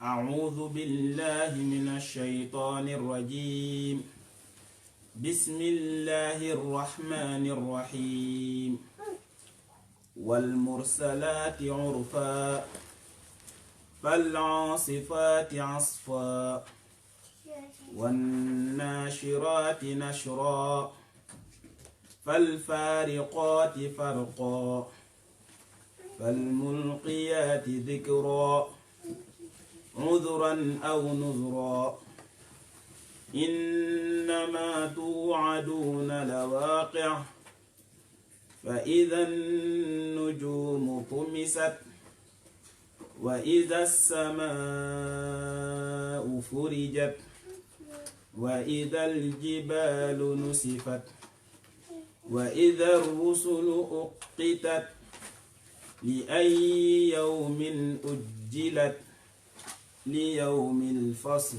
أعوذ بالله من الشيطان الرجيم. بسم الله الرحمن الرحيم. والمرسلات عرفا فالعاصفات عصفا والناشرات نشرا فالفارقات فرقا فالملقيات ذكرا عذرا أو نذرا إنما توعدون لواقع فإذا النجوم طمست وإذا السماء فرجت وإذا الجبال نسفت وإذا الرسل أقتت لأي يوم أجلت ليوم الفصل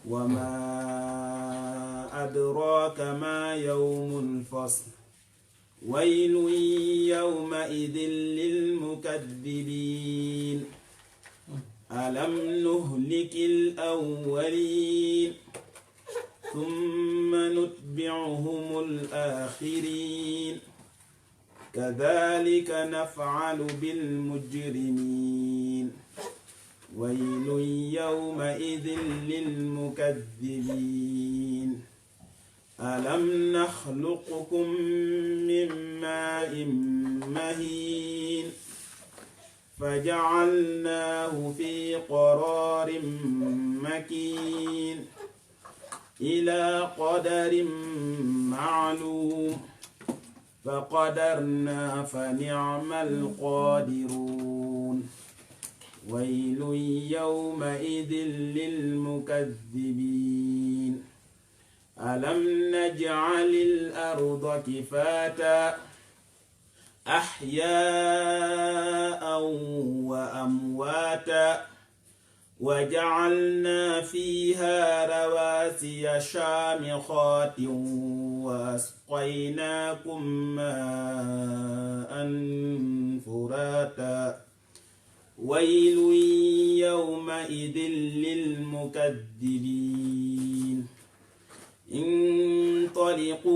وما أدراك ما يوم الفصل ويل يومئذ للمكذبين ألم نهلك الأولين ثم نتبعهم الآخرين كذلك نفعل بالمجرمين ويل يومئذ للمكذبين ألم نخلقكم من ماء مهين فجعلناه في قرار مكين إلى قدر معلوم فقدرنا فنعم القادرون ويل يومئذ للمكذبين ألم نجعل الأرض كفاتا أحياء وأمواتا وجعلنا فيها رواسي شامخات وأسقيناكم ماء فراتا ويل يومئذ للمكذبين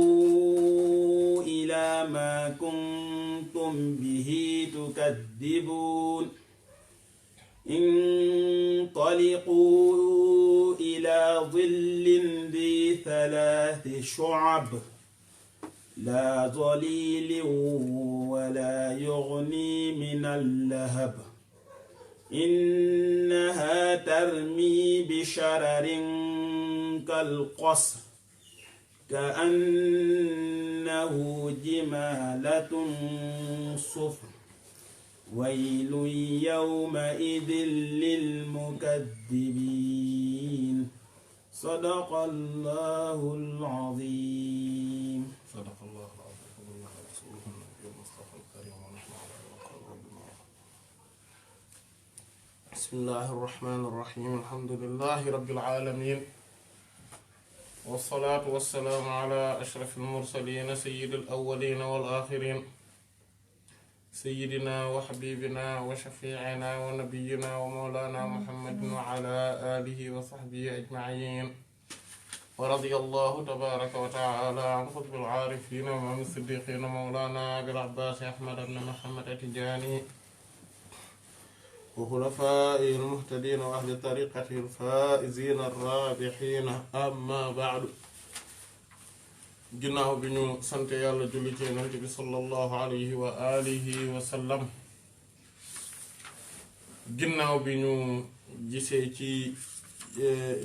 انطلقوا إلى ما كنتم به تكذبون انطلقوا إلى ظل ذي 3 شعب لا ظليل ولا يغني من اللهب إنها ترمي بشرر كالقصر كأنه جمالة صفر ويل يومئذ للمكذبين صدق الله العظيم. صدق الله العظيم والله رسوله النبي المصطفى الكريم ونحن على ربنا. بسم الله الرحمن الرحيم الحمد لله رب العالمين والصلاة والسلام على أشرف المرسلين سيد الأولين والآخرين سيدنا وحبيبنا وشفيعنا ونبينا ومولانا محمد وعلى آله وصحبه أجمعين ورضي الله تبارك وتعالى عن قطب العارفين ومن الصديقين مولانا أبي العباس أحمد بن محمد التجاني وخلفائه المهتدين وأهل طريقته الفائزين الرابحين أما بعد ginnaaw bi ñu sant yàlla julli ci yonent bi sallallahu alayhi wa alihi wa sallam ginnaaw bi ñu gisee ci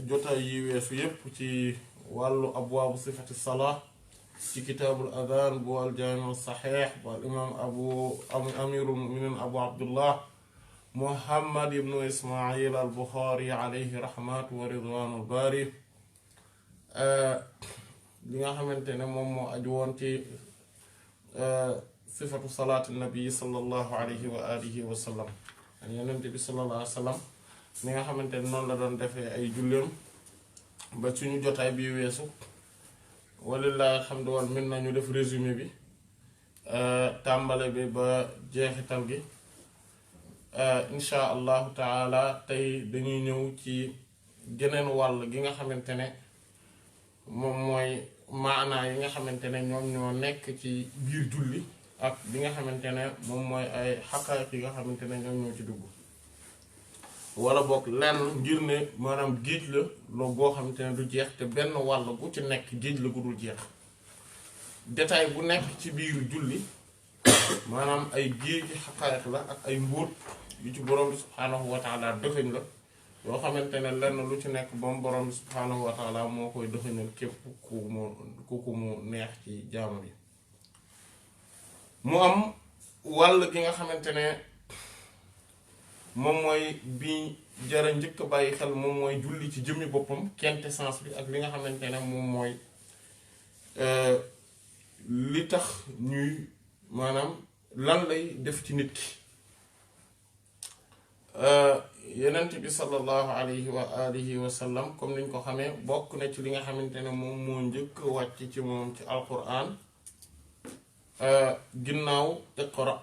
jotaay yi weesu yépp ci wàllu abwaabu sifati salaa ci kitaabul adaan bu al jaami saxiix bu al imaam amirul muminin abu abdullah muhammad ibnu ismail al buxaari alayhi rahmatu wa ridwaanul baari li nga xamante ne moom moo aju woon ci sifatu salaatu nabi sallallahu alayhi wa alihi wa sallam ak yonent bi sallallahu alayhi wa sallam li nga xamante ne noonu la doon defee ay julleem ba suñu jotaay bi weesu walillahi alhamdu wal minna ñu def résumé bi tàmbale bi ba jeexital gi insha allahu taala tey dañuy ñëw ci geneen wàll gi nga xamante ne moom mooy maanaa yi nga xamante ne ñoom ñoo nekk ci biir julli ak bi nga xamante ne moom mooy ay xaqaayiq yi nga xamante ne ñoom ñoo ci dugg wala boog lenn ngir ne maanaam géej la loo boo xamante ne du jeex te benn wàll gu ci nekk géej la gu dul jeex détail bu nekk ci biir julli maanaam ay géeji xaqaayiq la ak ay mbóot yu ci borom bi subhaanahu wa taala dëxëñ la yoo xamante ne lenn lu ci nekk moom borom bi subhaanahu wa taala moo koy dëxëñal képp ku mu neex ci jaamam yi mu am wàll gi nga xamante ne moom mooy bi jara njëkk a bàyyi xel moom mooy julli ci jëmmi boppam quintessence bi ak li nga xamante ne moom mooy li tax ñuy maanaam lan lay def ci nit ki yenent bi sallallahu alayhi wa alihi wa sallam comme niñ ko xamee bokk na ci li nga xamante ne moom moo njëkk wàcc ci moom ci alquran ginnaaw iqra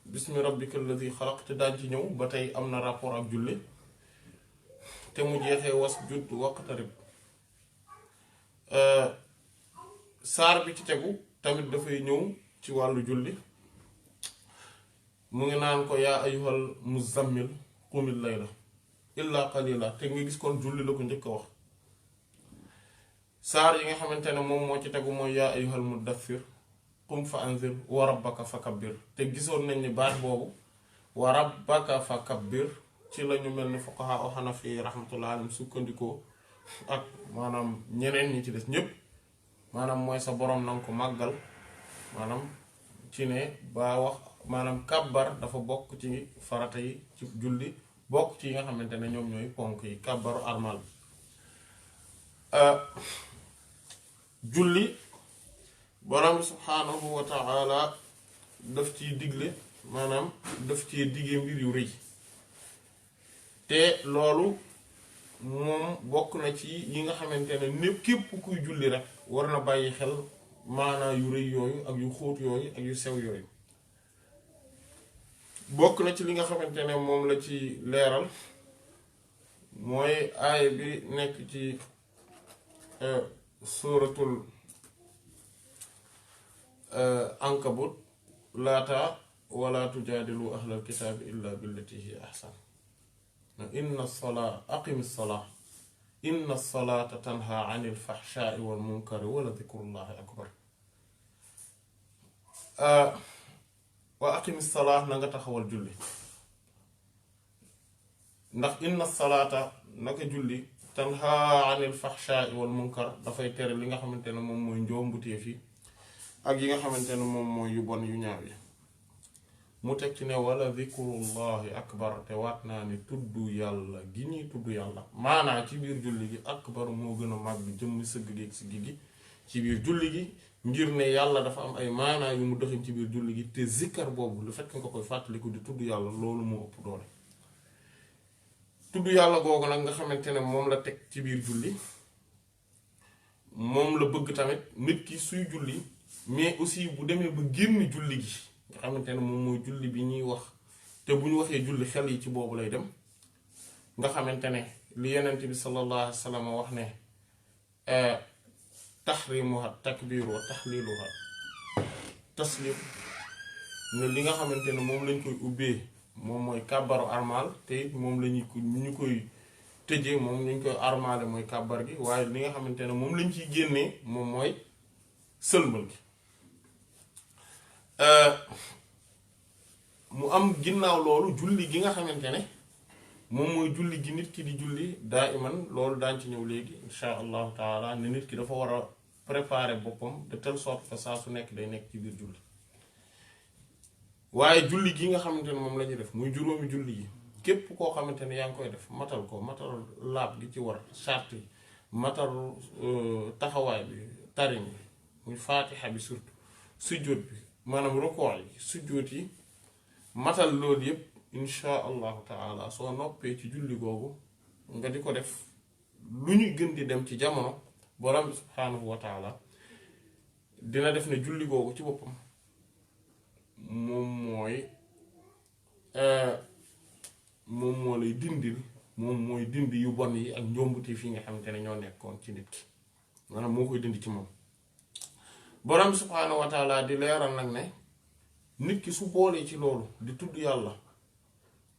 bismi rabbika alladi xalaq te daan ci ñëw ba tey am na rapport ak julli te mu jeexee wasjud waqtarib saar bi ci tegu tamit dafay ñëw ci wàllu julli mu ngi naan ko yaa ayyuhal muzammil qumil layla illa qalila te nga gis kon julli la ko njëkk a wax saar yi nga xamante ne moom moo ci tegu mooy yaa ayyuhal muddaththir qum fa anzir wa rabbaka fa kabbir te gisoon nañ ni baat boobu wa rabbaka fa kabbir ci la ñu mel ni fuqaha o hanafi rahmatullah alayhim sukkandikoo ak maanaam ñeneen ñi ci des ñépp maanaam mooy sa borom na nga ko màggal maanaam ci ne ba wax maanaam kàbbar dafa bokk ci farata yi ci julli bokk ci yi nga xamante ne ñoom ñooy ponk yi kàbbaru armal julli borom bi subhaanahu wa ta'ala daf ciy digle maanaam daf ciy diggee mbir yu rëy te loolu moom bokk na ci yi nga xamante ne népp képp kuy julli rek war na bàyyi xel maanaa yu rëy yooyu ak yu xóot yooyu ak yu sew yooyu bokk na ci li nga xamante ne moom la ci leeral mooy aaya bi nekk ci suuratul ankabut laata wala tujaadilu ahlal kitaabi illa billati hiya ahsan inna salaa aqimi salaa inna salaata tanha anil fahshaai wal munkari wala dikrullahi akbar wa aqimi salaa na nga taxawal julli ndax inna salaata naka julli tanha anil fahshaai wal munkar dafay tere li nga xamante ne moom mooy njombuteef yi ak yi nga xamante ne moom mooy yu bon yu ñaaw yi mu teg ci ne wala zikrullahi akbar te waat naa ni tudd yàlla gi ñuy tudd yàlla maanaa ci biir julli gi akbar moo gën a màgg jëmmi sëgg gi ak siggi gi ci biir julli gi ngir ne yàlla dafa am ay maanaa yu mu dëxañ ci biir julli gi te zikkar boobu lu fekk nga koy fàttaliku di tudd yàlla loolu moo ëpp doole tudd yàlla googu nag nga xamante ne moom la teg ci biir julli moom la bëgg tamit nit ki suy julli mais aussi bu demee ba génn julli gi nga xamante ne moom mooy julli bi ñuy wax te bu ñu waxee julli xel yi ci boobu lay dem nga xamante ne li yenent bi sallallahu alayhi wa sallam wax ne tahrimuha takbiru wa tahliluha taslim ne li nga xamante ne moom lañ koy ubbee moom mooy kàbbaru armal te it moom la ñu koy tëjee moom lañ koy armale mooy kàbbar gi waaye li nga xamante ne moom lañ ciy génnee moom mooy sëlmal gi mu am ginnaaw loolu julli gi nga xamante ne moom mooy julli gi nit ki di julli daa iman loolu daañ ci ñëw léegi insha allahu taala ne nit ki dafa war a préparer boppam de telle sorte que saa su nekk day nekk ci biir julli waaye julli gi nga xamante ne moom la ñuy def muy juróomi julli yi képp koo xamante ne yaa ngi koy def matal ko matal laab gi ci war charte yi matal taxawaay bi tarim bi muy faatixa bi surtout sujjóot bi maanaam rukoo yi sujjóot yi matal loolu yépp insha allahu taala soo noppee ci julli googu nga di ko def lu ñuy gën di dem ci jamono borom bi subhaanahu wa taala dina def ne julli googu ci boppam moom mooy moom moo lay dindil moom mooy dindi yu bon yi ak njombuti fi nga xamante ne ñoo nekkoon ci nit ki maanaam moo koy dindi ci moom borom subhaanahu wa taala di leeral nag ne nit ki su boolee ci loolu di tudd yàlla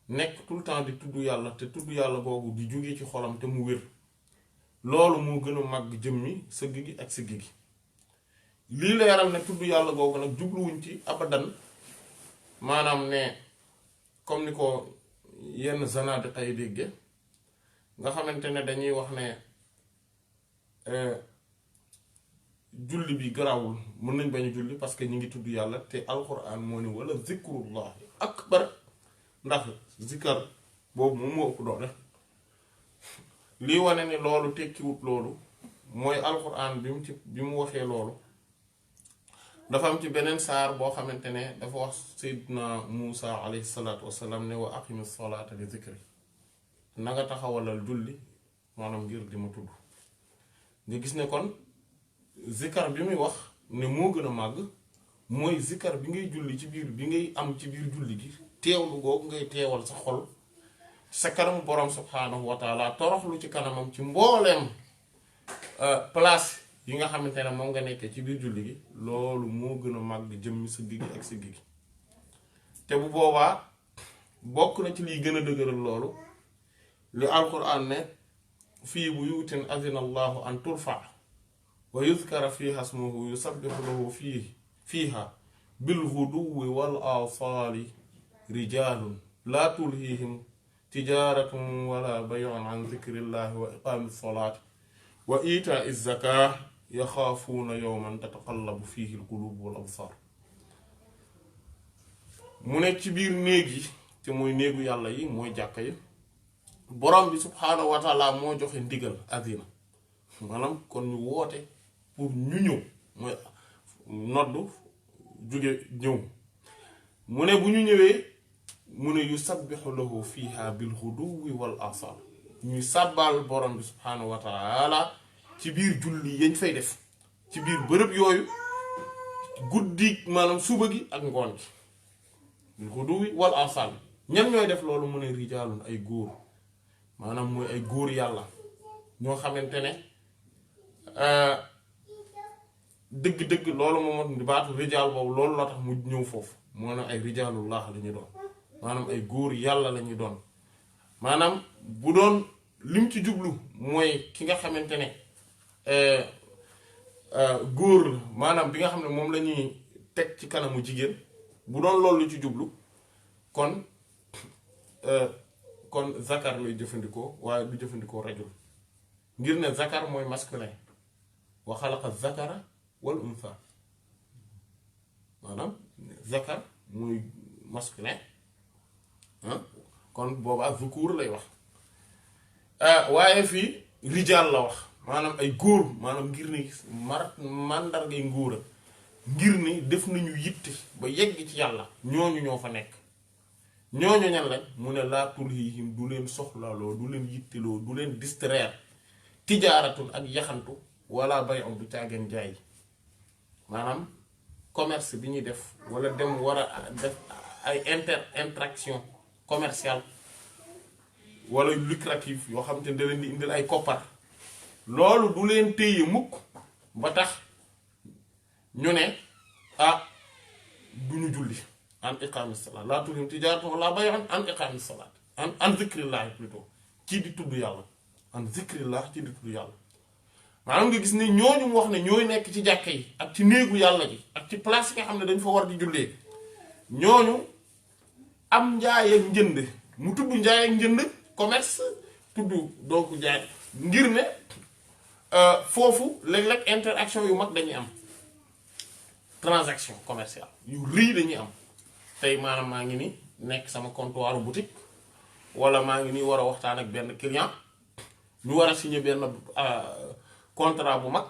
nekk tout le temps di tudd yàlla te tudd yàlla googu di jóge ci xolam te mu wér loolu moo gën a màgg jëmmi sëgg gi ak sëgg gi lii leeral ne tudd yàlla googu nag jubluwuñ ci abadan maanaam ne comme ni ko yenn zanaadiqa yi dégge nga xamante ne dañuy wax ne julli bi garawul mën nañ bañ a julli parce que ñu ngi tudd yàlla te alquran moo ni wala zikrullahi akbar ndax zikar boobu moom moo ëpp doole lii wane ni loolu tekkiwut loolu mooy alquran bi mu waxee loolu dafa am ci beneen saar boo xamante ne dafa wax Seydina Muusa alayhi salaatu wassalaam ne wa aqimi salaata li zikri na nga taxawalal julli maanaam ngir di ma tudd nga gis ne kon zikar bi muy wax ne moo gën a màgg mooy zikar bi ngay julli ci biir bi ngay am ci biir julli gi teewlu googu ngay teewal sa xol sa kanamu borom subhaanahu wa taala toroxlu ci kanamam ci mbooleem place yi nga xamante ne moom nga nekkee ci biir julli gi loolu moo gën a màgg jëmmi sa gi ak sa gi te bu boobaa bokk na ci liy gën a dëgëral loolu li alquran ne fii buyuutin azina allahu an turfa wa yuzkara fiha ismuhu yusabbihu lahu fiha bilghuduwwi wal aasaali rijaalun laa tulhiihim tijaaratun wala bay'un an zikrillahi wa iqaami salaati wa iitaa'i zakaa yaxaafuuna yawman tataqallabu fiihi alquluubu wal absaar mu ne ci biir néeg yi te mooy néegu yàlla yi mooy jàkka yi borom bi subhaanahu wa taala moo joxe ndigal azina maanaam kon ñu woote pour ñu ñëw mooy noddu jóge ñëw mu ne bu ñu ñëwee mu ne yusabbihu lahu fiha bil ghuduwwi wal asal ñuy sàbbaal borom bi subhaanahu wa taala ci biir julli yañ fay def ci biir bërëb yooyu guddi maanaam suba gi ak ngoon gi bil ghuduwwi wal asal ñan ñooy def loolu mu ne rijaalun ay góor maanaam mooy ay góor yàlla ñoo xamante ne dëgg-dëgg loolu moom di baatu rijaal boobu loolu la tax mu ñëw foofu moo ne ay rijaalullah la ñu doon maanaam ay góor yàlla la ñu doon maanaam bu doon lim ci jublu mooy ki nga xamante ne góor la maanaam bi nga xam ne moom la ñuy teg ci kanamu jigéen bu doon loolu lu ci jublu kon zakar lay jëfandikoo waaye du jëfandikoo rajul ngir ne zakar mooy masculin wa xalaqa zakara wal unsa maanaam zakar muy masculin kon boobaa zukur lay wax waaye fii rijaal la wax maanaam ay góor maanaam ngir ni màndargay ngóora ngir ni def nañu yitte ba yegg ci yàlla ñooñu ñoo fa nekk ñooñu ñan lañ mu ne laa tulhiihim du leen soxlaloo du leen yitteloo du leen distraire tijaaratun ak yaxantu wala bay'un du caageen jaay maanaam commerce bi ñuy def wala dem war a def ay interaction commerciale wala lucrative yoo xam te ne da leen di indil ay koppar loolu du leen téye mukk ba tax ñu ne du ñu julli an iqaami salaat laa tulhihim tijaaratun wala bay'un an iqaami salaat an zikrillah plutôt ci di tudd yàlla an zikrillah ci di tudd yàlla maanaam nga gis ne ñooñu mu wax ne ñooy nekk ci jàkka yi ak ci néegu yàlla ji ak ci place yi nga xam ne dañ fa war di jullee ñooñu am njaay ak njënd mu tudd njaay ak njënd commerce tudd donc njaay ngir ne foofu léeg-léeg interaction yu mag dañuy am transaction commerciale yu rëy dañuy am tey maanaam maa ngi ni nekk sama comptoir boutique wala maa ngi ni war a waxtaan ak benn client ñu war a signer benn contrat bu mag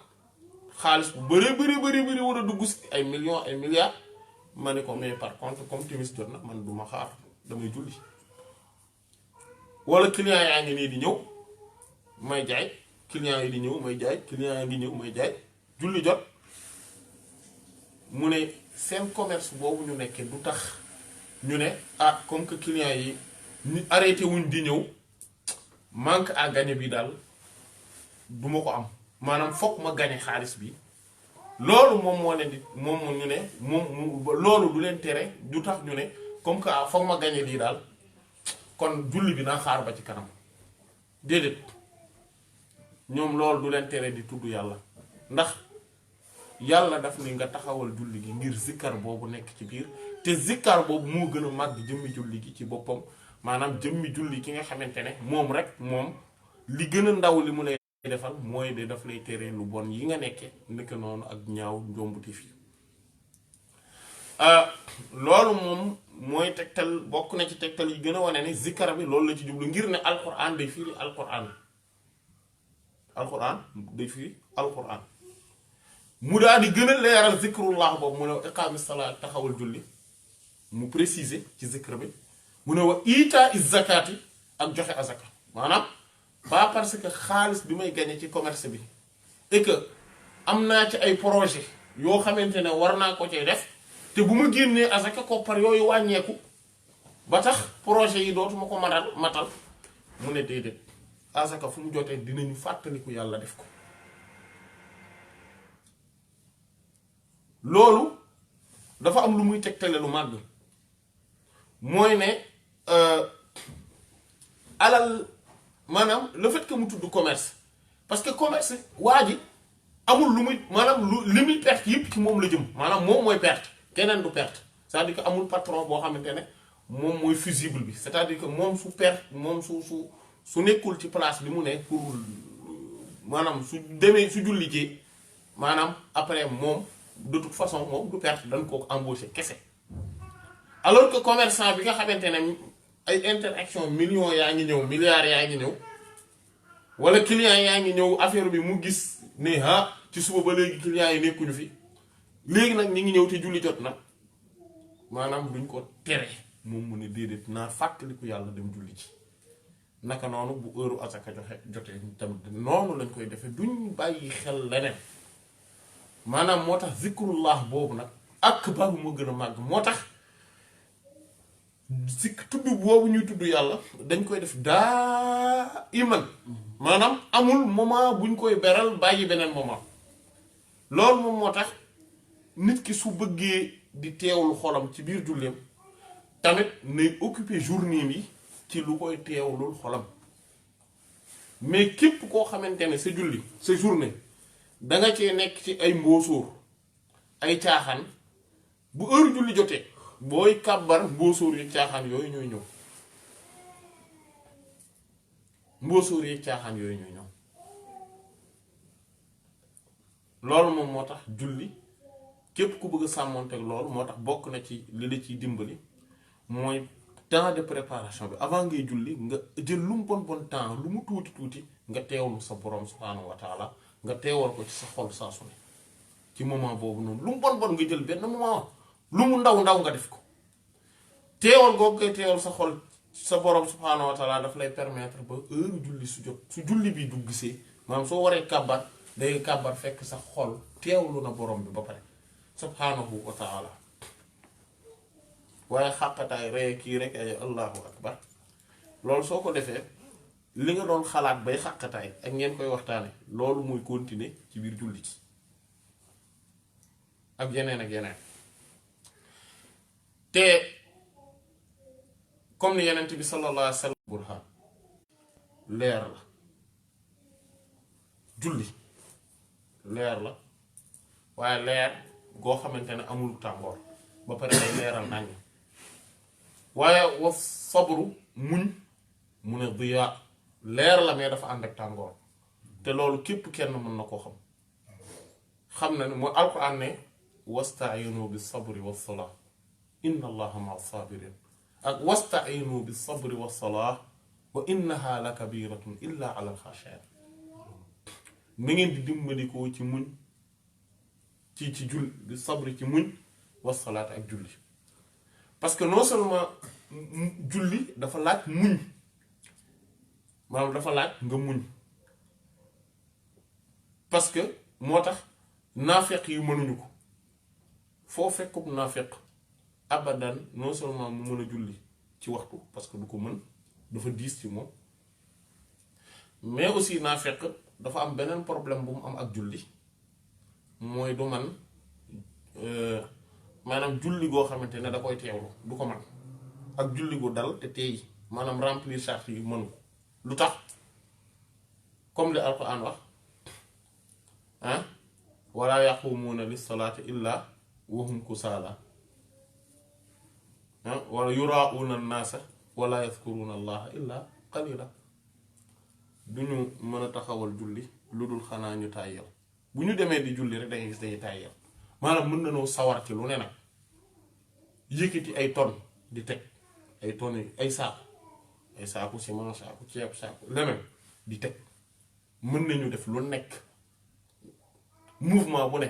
xaalis bu bëri war a dugg si ay millions ay milliards ma ne ko mais par contre comme timis jot na man duma xaar damay julli wala client yaa ngi nii di ñëw may jaay client yi di ñëw may jaay client yaa ngi ñëw may jaay julli jot mu ne seen commerce boobu ñu nekkee du tax ñu ne comme que client yi ñu arrêté wuñ di ñëw manque à gagner bi daal duma ko am maanaam fokk ma gagner xaalis bi loolu moom moo leen di moom ñu ne moom loolu du leen tere du tax ñu ne comme que fokk ma gagner lii daal kon julli bi naa xaar ba ci kanam déedéet ñoom loolu du leen tere di tudd yàlla ndax yàlla daf ni nga taxawal julli gi ngir zikkar boobu nekk ci biir te zikkar boobu moo gën a màgg jëmmi julli gi ci boppam maanaam jëmmi julli ki nga xamante ne moom rek moom li gën a ndaw li mu lay defal mooy de daf lay tere lu bon yi nga nekke nekk noonu ak ñaaw njombuti fii loolu moom mooy tegtal bokk na ci tegtal yi gën a wane ni zikkar bi loolu la ci jublu ngir ne alquran day firi alquran day firi alquran mu daal di gën a leeral zikrullah boobu mu ne wa iqaami salaat taxawal julli mu préciser ci zikr bi mu ne wa ita is zakati ak joxe azaka maanaam pas parce que xaalis bi may gagné ci commerce bi et que am naa ci ay projet yoo xamante ne war naa ko cay def te bu ma génnee azaka koppar yooyu wàññeeku ba tax projet yi dootuma ko matal mu ne déedéet azaka fu mu jotee dinañu fàttaliku yàlla def ko loolu dafa am lu muy tegtale lu màgg mooy ne alal maanaam le fait que mu tudd commerce parce que commerce waa ji amul lu muy maanaam li muy perte yëpp ci moom la jëm maanaam moom mooy perte keneen du perte c'est-à-dire que amul patron boo xamante ne moom mooy fusible bi c'est-à-dire que moom su perte moom su nekkul ci place bi mu ne pour maanaam su demee su julli ji maanaam après moom de toute façon moom du perte dañ ko embaucher kese alors que commerçant bi nga xamante ne ay interaction millions yaa ngi ñëw milliards yaa ngi ñëw wala clients yaa ngi ñëw affaire bi mu gis ne ci suba ba léegi clients yi nekkuñu fi léegi nag ñi ngi ñëw te julli jot na maanaam duñ ko tere moom mu ne déedéet naa fàttaliku yàlla dem julli ci naka noonu bu heure asaka jotee tamit noonu lañ koy defee duñ bàyyi xel leneen maanaam moo tax zikrullah boobu nag ak baabu moo gën a màgg moo tax tudd boobu ñuy tudd yàlla dañ koy def daa iman maanaam amul moment buñ koy beral bàyyi beneen moment loolu moom moo tax nit ki su bëggee di teewlu xolam ci biir julleem tamit nay occuper journée bi ci lu koy teewlul xolam mais képp koo xamante ne sa julli sa journée danga cee nekk ci ay mboosóor ay caaxaan bu heure julli jotee booy kàbbar mboosóor yi caaxaan yooyu ñooy ñëw mboosóor yi caaxaan yooyu ñooy ñëw loolu moom moo tax julli képp ku bëgg a sàmmonteeg loolu moo tax bokk na ci li la ciy dimbali mooy temps de préparation bi avant ngay julli nga jël lu mu bon temps lu mu tuuti nga teewlu sa borom subhaanahu wa taala nga teewal ko ci sa xol saa su ne ci moment boobu noonu lu mu bon nga jël benn moment lu mu ndaw nga def ko teewal googu koy teewal sa xol sa borom subhaanahu wa taala daf lay permettre ba heure julli su jot su julli bi du gisee maanaam soo waree kàbbar day kàbbar fekk sa xol teewlu na borom bi ba pare subhaanahu wa taala waaye xàqataay rey kii rek ay allahu akbar loolu soo ko defee li nga doon xalaat bay xàqataay ak ngeen koy waxtaane loolu muy continuer ci biir julli ci ak yeneen te comme ni yenent bi sallallahu alayhi wa sallam burhan leer la julli leer la waaye leer goo xamante ne amul tàngoor ba pare day leeral nañ waaye wa sabru muñ mu ne diya leer la mais dafa ànd ak tàngoor te loolu képp kenn mën na koo xam na ne mooy alquran ne wasta'inu bis sabri was salah inna allaha ma'a sabirin ak wasta'inu bis sabri was salah wa innaha la kabiratun illa ala al khashi'in na ngeen di dimbalikoo ci muñ ci julli bi sabri ci muñ was salaat ak julli parce que non seulement julli dafa laaj muñ maanaam dafa laaj nga muñ parce que moo tax naafeq yi mënuñu ko foo fekkub naafeq abadan non seulement mu mën a julli ci waxtu parce que du ko mën dafa diis ci moom mais aussi naafeq dafa am beneen problème bu mu am ak julli mooy du man maanaam julli goo xamante ne da koy teewlu du ko man ak julli gu dal te teey maanaam remplir charte yi mënu ko lu tax comme li Alxuraan wax wala yaqumuuna lis-salaati illaa wa hum kusaala wala yuraa'uuna an-naasa wala yadkuruuna allaha illaa qalila duñu mën a taxawal julli lu dul xanaa ñu tàyyal bu ñu demee di julli rek dangay gis dañuy tàyyal maanaam mën nañoo sawar ci lu ne nag yëkkati ay tonnes di teg ay tonnes ay saaku ciment saaku ceeb saaku leneen di teg mën nañu def lu nekk mouvement bu ne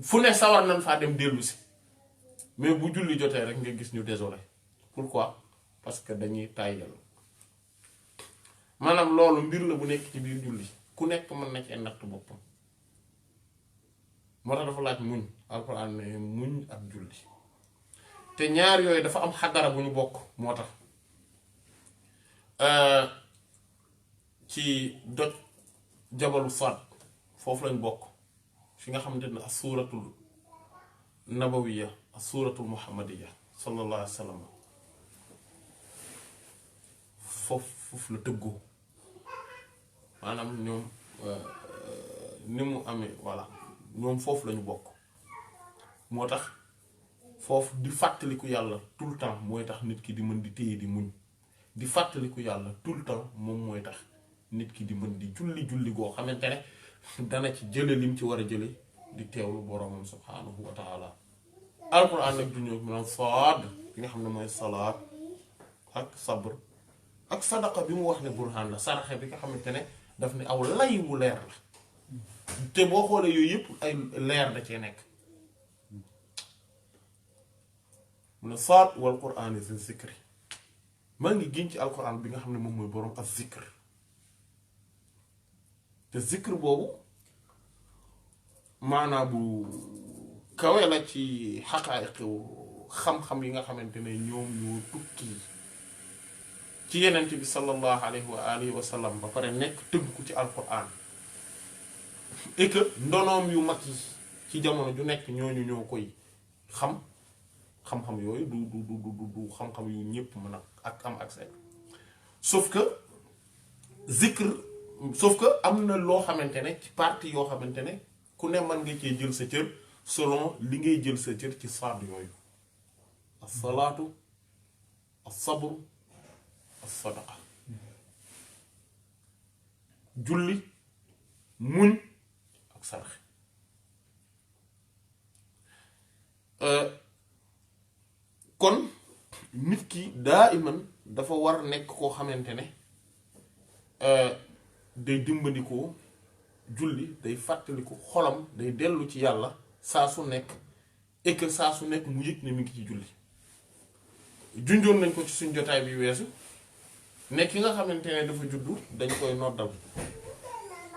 fu ne sawar nañ faa dem dellu si mais bu julli jotee rek nga gis ñu désolé pourquoi parce que dañuy tàyyal maanaam loolu mbir la bu nekk ci biir julli ku nekk mën na ci natt boppam moo tax dafa laaj muñ Alxuraan ne muñ ak julli te ñaar yooyu dafa am xadara bu ñu bokk moo tax ci doj jabalu Saad foofu lañ bokk fi nga xamante ne as-suuratul nabawiya as-suuratul muhammadiya sallallahu alayhi wa sallam foofu la tëggoo maanaam ñoom ni mu amee voilà ñoom foofu lañu bokk moo tax foofu di fàttaliku yàlla tout le temps mooy tax nit ki di mën di téye di muñ di fàttaliku yàlla tout le temps moom mooy tax nit ki di mën di julli goo xamante ne dana ci jële lim ci war a jële di teewlu boroomam subhaanahu wa taala alquran nag du ñëw maanaam Saad bi nga xam ne mooy salaat ak sabr ak sadaqa bi mu wax ne burhaan la saraxe bi nga xamante ne daf ne aw lay wu leer la te boo xoolee yooyu yëpp ay leer da cee nekk mu ne Saad wal qur'aani zi zikri maa ngi giñ ci alquran bi nga xam ne moom mooy boroom ak zikr te zikr boobu maanaa bu kawe la ci xaqaayiq xam-xam yi nga xamante ne ñoom ñoo tukki ci yenent bi sallallahu alayhi wa alihi wa sallam ba pare nekk tëggu ci alquran et que ndonoom yu mag yi ci jamono ju nekk ñooñu ñoo koy xam-xam yooyu du xam-xam yu ñëpp mën a ak am accès sauf que zikr sauf que am na loo xamante ne ci partie yoo xamante ne ku ne mën nga cee jël sa cër selon li ngay jël sa cër ci saad yooyu as-salaatu as-sabru as-sadaqa julli muñ ak sarax kon nit ki daa iman dafa war nekk koo xamante ne day dimbandikoo julli day fàttaliku xolam day dellu ci yàlla saa su nekk et que saa su nekk mu yëg ne mi ngi ci julli junjoon nañ ko ci suñ jotaay bi weesu ne ki nga xamante ne dafa juddu dañ koy noddal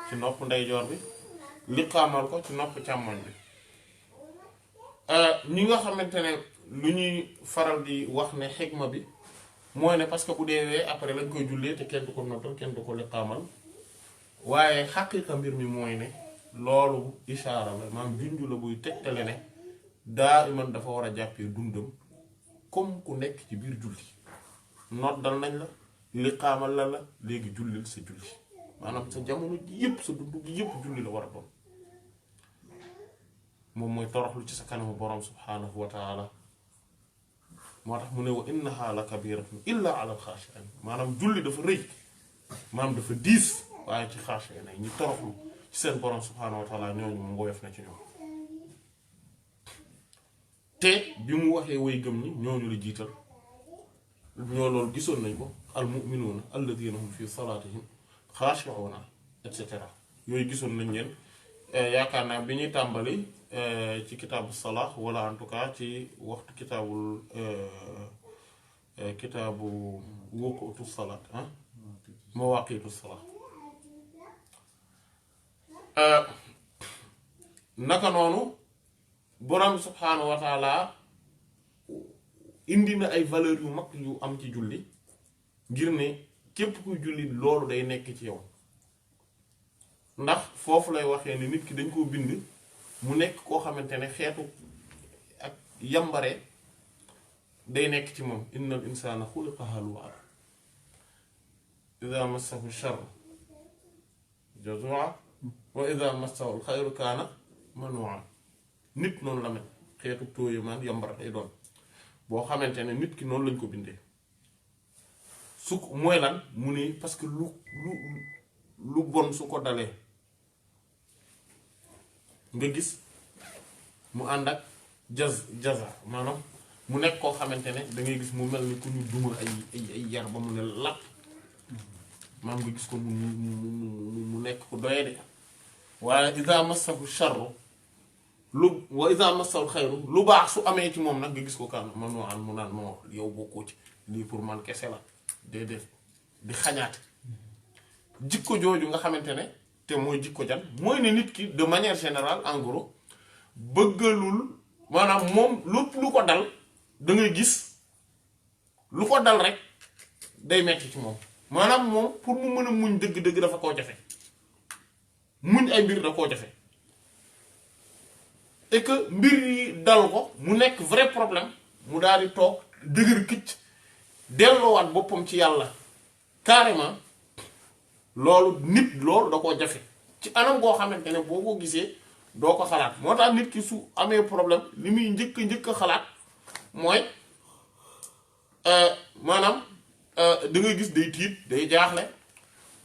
ci nopp ndeyjoor bi liqaamal ko ci nopp càmmoñ bi ñi nga xamante ne lu ñuy faral di wax ne xikma bi mooy ne parce que bu deewee après lañ koy jullee te kenn du ko noddal kenn du ko liqaamal waaye xaqiiqa mbir mi mooy ne loolu ishaara la maanaam junju la buy tegtale ne daa iman dafa war a jàppee dundam comme ku nekk ci biir julli noddal nañ la liqaamal la léegi jullil sa julli maanaam sa jamono ji yëpp sa dund gi yëpp julli la war a doon moom mooy toroxlu ci sa kanamu borom subhaanahu wa taala moo tax mu ne wa innaha la kabiratun illa ala alxaashiin maanaam julli dafa rëy maanaam dafa diis waaye ci xaashiin ñi toroxlu ci seen borom subhaanahu wa taala ñooñu moom woyof na ci ñoom te bi mu waxee way gëm ñi ñooñu la jiital ñoo loolu gisoon nañ ko al mu'minuuna alladina hum fi salaatihim xaashi'uuna et cetera yooyu gisoon nañ leen yaakaar naa bi ñuy tàmbali ci kitaabu salaa wala en tout cas ci waxtu kitaabu wuquutu salaat mawaaqiitu salaat naka noonu borom subhaanahu wa taala indi na ay valeurs yu mag yu am ci julli ngir ne képp kuy julli loolu day nekk ci yow ndax foofu lay waxee ne nit ki dañ koo bind mu nekk koo xamante ne xeetu ak yambare day nekk ci moom innal insana xuliqa halu'a ida massahu sharru jazua wa ida massahu alxayru kaana manua nit noonu la mel xeetu tóoyi man yambare day doon boo xamante ne nit ki noonu lañ ko bindee su mooy lan mu ne parce que lu bon su ko dalee nga gis mu ànd ak jaza maanaam mu nekk koo xamante ne da ngay gis mu mel ni ku ñu duma ay yar ba mu ne lapp maanaam nga gis ko mu nekk ku doye de waaye iza massahu sharru wa iza massahu xayru lu baax su amee ci moom nag nga gis ko kan man moo am mu naan moo yow bokkoo ci lii pour man kese la déedéet di xañaate jikko jooju nga xamante ne te mooy jikko jan mooy ne nit ki de manière générale en gros bëggalul maanaam moom lépp lu ko dal da ngay gis lu ko dal rek day metti ci moom maanaam moom pour mu mën a muñ dëgg-dëgg dafa koo jafe muñ ay mbir da koo jafe et que mbir yi dal ko mu nekk vrai problème mu daal di toog dëgër këcc delloowaat boppam ci yàlla carrément loolu nit loolu da koo jafe ci anam goo xamante ne boo ko gisee doo ko xalaat moo tax nit ki su amee problème li muy njëkk a xalaat mooy maanaam da ngay gis day tiit day jaaxle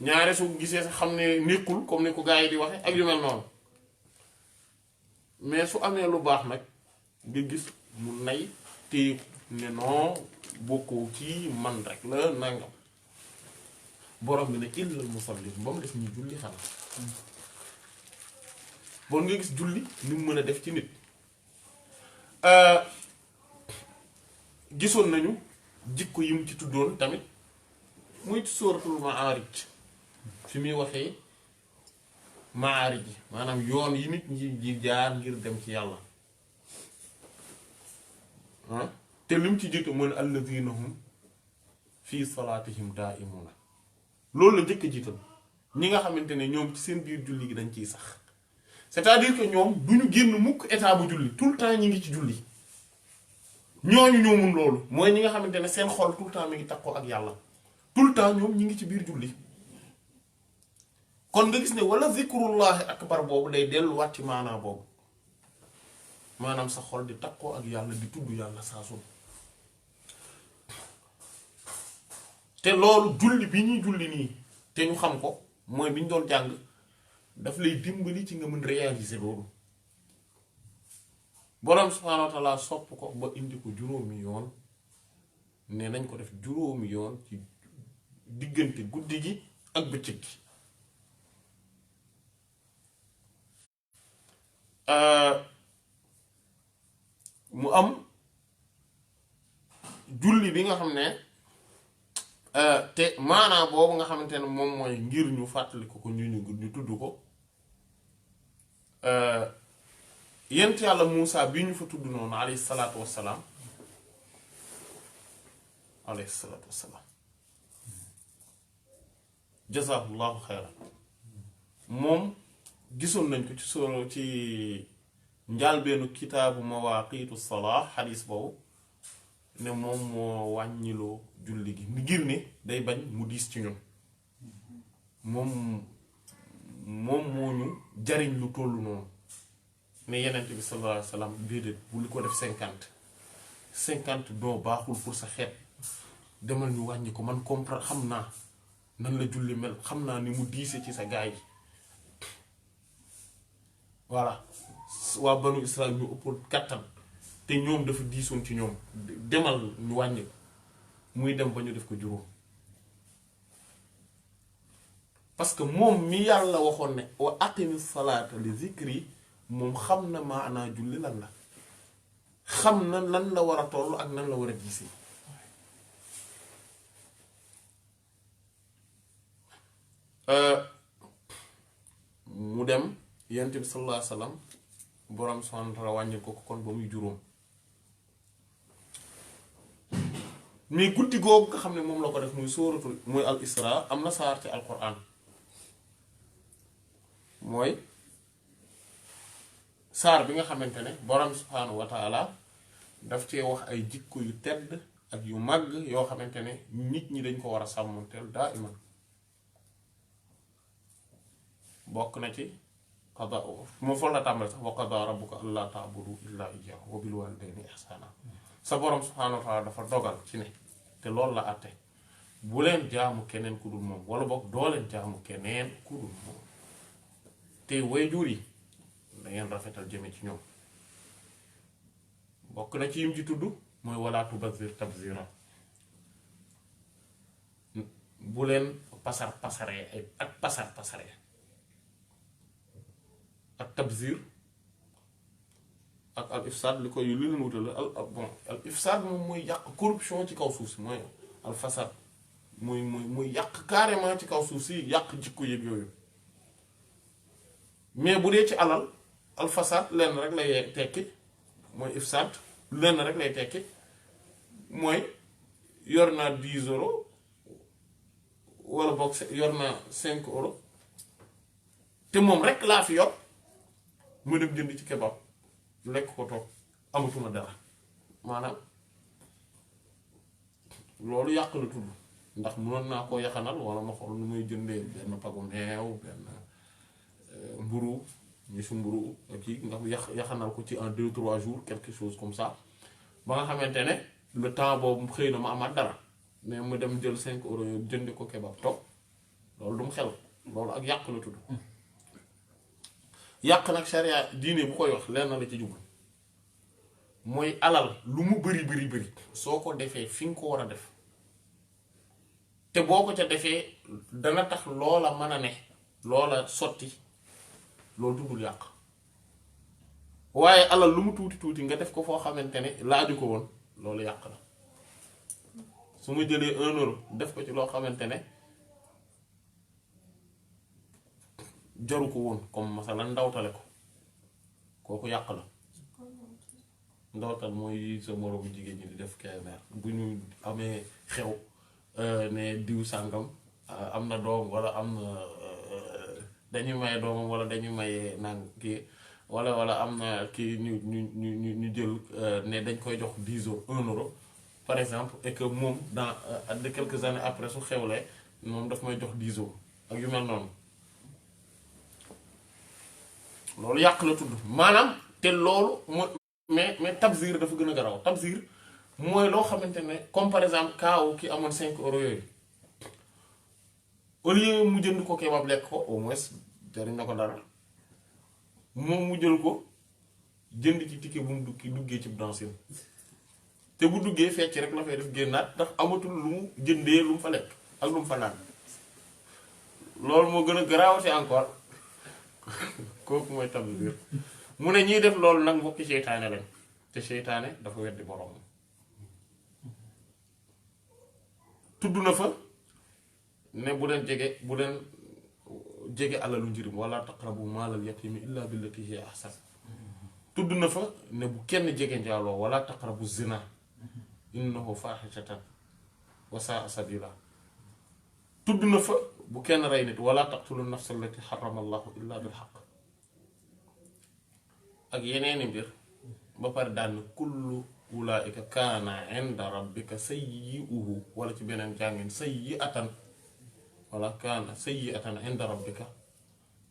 ñaare su gisee sax xam ne nekkul comme ni ko gars yi di waxe ak yu mel noonu mais su amee lu baax nag nga gis mu nay téye ne non bokkoo ci man rek la nangam borom bi ne illal musallin ba mu def ñu julli xanaa bon nga gis julli ni mu mën a def ci nit gisoon nañu jikko yi mu ci tuddoon tamit muy ci sóoratul Ma'aarij fi muy waxee Ma'aarij yi maanaam yoon yi nit ñi ji jaar ngir dem ci yàlla te lim ci jiitu mooy allaziina hum fii salaatihim daa'imuuna loolu la njëkk a jiital ñi nga xamante ne ñoom ci seen biir julli gi dañ ciy sax c'est-à-dire que ñoom duñu génn mukk état bu julli tout le temps ñi ngi ci julli ñooñu ñoo mun loolu mooy ñi nga xamante ne seen xol tout le temps mi ngi takkoo ak yàlla tout le temps ñoom ñi ngi ci biir julli kon nga gis ne wala zikrullahi akbar boobu day delluwaat ci maanaa boobu maanaam sa xol di takkoo ak yàlla di tudd yàlla saa su te loolu julli bi ñuy julli nii te ñu xam ko mooy bi ñu doon jàng daf lay dimbali ci nga mën réaliser loolu boroom subhaanahu wa ta'aala sopp ko ba indi ko juróomi yoon ne nañ ko def juróomi yoon ci diggante guddi gi ak bëccëg gi mu am julli bi nga xam ne te maanaa boobu nga xamante ne moom mooy ngir ñu fàttali ko ñu tudd ko yent yàlla Muusa bi ñu fa tudd noonu alayhi salaatu wassalaam jazaahullahu xayran moom gisoon nañ ko ci solo ci njàlbeenu kitaabu mawaaqiitu salaa xadiis boobu ne moom moo wàññiloo julli gi ngir ne day bañ mu diis ci ñun moom moo ñu jariñ lu tollu noonu ne yenent bi sallallahu alayhi wa sallam déedéet bu li ko def 50 doo baaxul pour sa xeet demal ñu wàññi ko man comprendre xam naa nan la julli mel xam naa ni mu diise ci sa gaay yi voilà waa banu Israël ñu ëppoon kattan te ñoom dafa diisoon ci ñoom demal ñu wàññi ko muy dem ba ñu def ko juróom parce que moom mi yàlla waxoon ne wa aqimi salaata li zikri moom xam na maanaa julli lan la xam na lan la war a toll ak nan la war a diisee mu dem yonent bi sallallahu alayhi wa sallam borom subhaanahu wa ta'aala wàññil ko kon ba muy juróom mais guddi googu nga xam ne moom la ko def muy sóoratul muy al isra am na saar ci alquran mooy saar bi nga xamante ne borom subhaanahu wa taala daf cee wax ay jikko yu tedd ak yu màgg yoo xamante ne nit ñi dañ ko war a sàmmanteel daa iman bokk na ci qada moom foofu la tàmbale sax wa qadaa rabbuka allaa ta'budu illaa iyyaahu wa bil waalidayni ihsaana sa borom subhaanahu wa taala dafa dogal ci ne te loolu la àtte bu leen jaamu keneen ku dul moom wala boog doo leen jaamu keneen ku dul moom te waajur yi dangeen rafetal jëme ci ñoom bokk na ci yim ci tudd mooy wala tubazzir tabzira bu leen pasar pasaree ak pasar pasaree ak tabzir ak al ifsaad li koy li leen wutale al ifsaad moom mooy yàq corruption ci kaw suuf si mooy al fasad muy yàq carrément ci kaw suuf si yàq jikko yëg yooyu mais bu dee ci alal al fasad lenn rek lay tekki mooy ifsaad lenn rek lay tekki mooy yor naa 10 euros wala boog yor naa 5 euros te moom rek laa fi yor mu dem jënd ci kebab lekk ko toog amatuma dara maanaam loolu yàq la tudd ndax mënoon naa koo yaxanal wala ma xool nu muy jëndee benn pagu meew benn mburu ñu su mburu kii nga yaxanal ko ci en 2-3 jours quelque chose comme ça ba nga xamante ne le temps boobu xëy na ma amaat dara mais mu dem jël 5 euros yooyu jëndi ko kebab toog loolu du mu xel loolu ak yàq la tudd yàq nag sharia diine bu koy wax lenn la ci jublu mooy alal lu mu bari soo ko defee fi nga ko war a def te boo ko ca defee dana tax loola mën a ne loola sotti loolu tuddul yàq waaye alal lu mu tuuti nga def ko foo xamante ne laaju ko woon loolu yàq la su ma jëlee 1 euro def ko ci loo xamante ne jaru ko woon comme masalan ndawtale ko kooku yàq la ndawtal mooy sa moroomu jigéen ñi di def KMR bu ñu amee xew ne diw sàngam am na doom wala am na dañuy maye doomam wala dañuy maye naan kii wala am na kii ñu jël ne dañ koy jox 10 euros 1 euro par exemple et que moom dans de quelques années après su xewlee moom daf may jox 10 euros ak yu mel noonu loolu yàq la tudd maanaam te loolu mooy mais tabzir dafa gën a garaw tabzir mooy loo xamante ne comme par exemple kaaw ki amoon 5 euros yooyu au lieu mu jënd ko kebab lekk ko au moins jariñ na ko dara moom mu jël ko jënd ci ticket bu mu duggee ci dansin te bu duggee fecc rek la fay def génnaat ndax amatul lu mu jëndee lu mu fa lekk ak lu mu fa naan loolu moo gën a garaawate encore kooku mooy tabzir mu ne ñiy def loolu nag mbokki seytaane lañ te seytaane dafa weddi borom tudd na fa ne bu leen jege alalu njirim wala taqrabu maalal yatimi illa billati hiya ahsan tudd na fa ne bu kenn jege njaaloo wala taqrabu zina innahu faaxishatan wa saa sabila tudd na fa bu kenn rey nit wala taqtulu nafsa allati xarama allahu illa bil xaq ak yeneeni mbir ba pare daan kullu ulaika kaana inda rabbika sayyi'uhu wala ci beneen jàngin sayyi'atan wala kaana sayyi'atan inda rabbika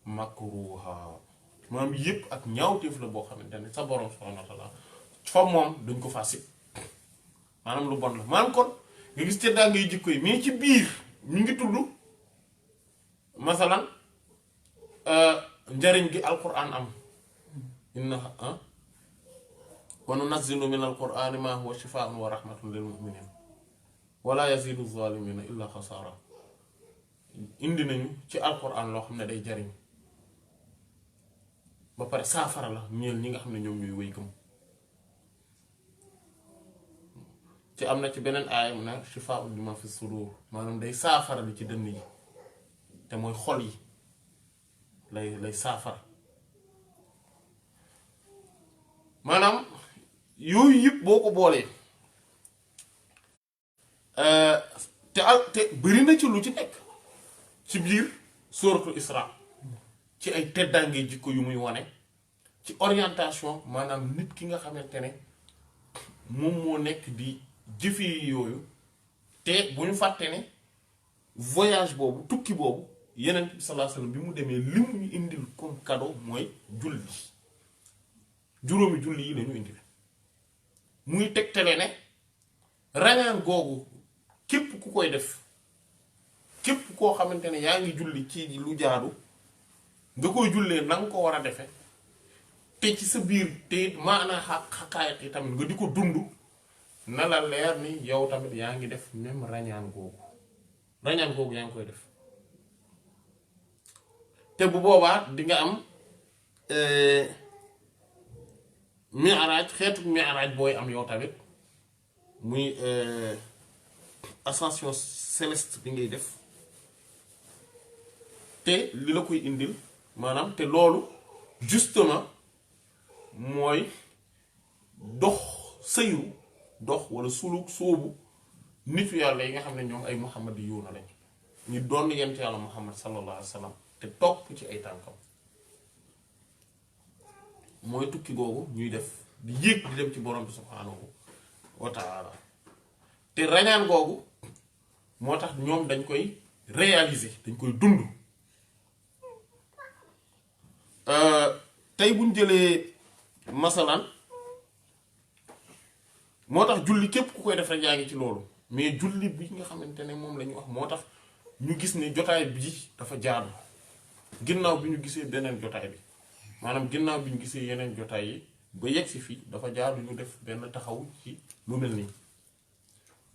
makruha maanaam yëpp ak ñaawteef la boo xamante ne sa borom subhanahu wa ta'ala fa moom dañ ko faa sib maanaam lu bon la maanaam kon nga gis te daa ngay jikko yi mais ci biir ñu ngi tudd masalan njariñ gi alquran am inna wa nunazzilu min alqurani ma huwa shifaa'un wa rahmatun lil mu'minin wala yazidu zalimina illa xasaara indi nañu ci alquran loo xam ne day jariñ ba pare saafara la ñeel ñi nga xam ne ñoom ñuy wéy gëm ci am na ci beneen aaya mu ne shifaa'un lima fi sudur maanaam day saafara li ci dënn yi te mooy xol yi lay saafara maanaam yooyu yëpp boo ko boolee te bëri na ci lu ci nekk ci biir suratul Isra ci ay teddaange jikko yu muy wane ci orientation maanaam nit ki nga xamante ne moom moo nekk di jëfe yooyu te bu ñu fàtte ne voyage boobu tukki boobu yeneen bi sallallahu alayhi wasallam bi mu demee li mu ñu indil comme cadeau mooy julli juróomi julli yi lañu indil muy tegtale ne rañaan googu képp ku koy def képp koo xamante ne yaa ngi julli ci lu jaadu nga koy jullee na nga ko war a defe te ci sa biir te maanaa xaqaayat yi tamit nga di ko dund na la leer ni yow tamit yaa ngi def même rañaan googu yaa ngi koy def te bu boobaa di nga am mi'raj xeetu mi'raj booy am yow tamit muy ascension céleste bi ngay def te li la koy indil maanaam te loolu justement mooy dox sëyu dox wala suluk sóobu nitu yàlla yi nga xam ne ñoom ay muhammad yi yuuna lañ ñu doon yent yàlla muhammad sallallahu alayhi wa sallam te topp ci ay tànkam mooy tukki googu ñuy def di yéeg di dem ci borom bi subhaanahu wa ta'ala te rañaan googu moo tax ñoom dañ koy réaliser dañ koy dund tey buñ jëlee masalan moo tax julli képp ku koy def rek yaa ngi ci loolu mais julli bi nga xamante ne moom la ñu wax moo tax ñu gis ne jotaay bi dafa jaadu ginnaaw bi ñu gisee beneen jotaay bi maanaam ginnaaw bi ñu gisee yeneen jotaay yi ba yegg si fii dafa jaadu ñu def benn taxaw ci lu mel nii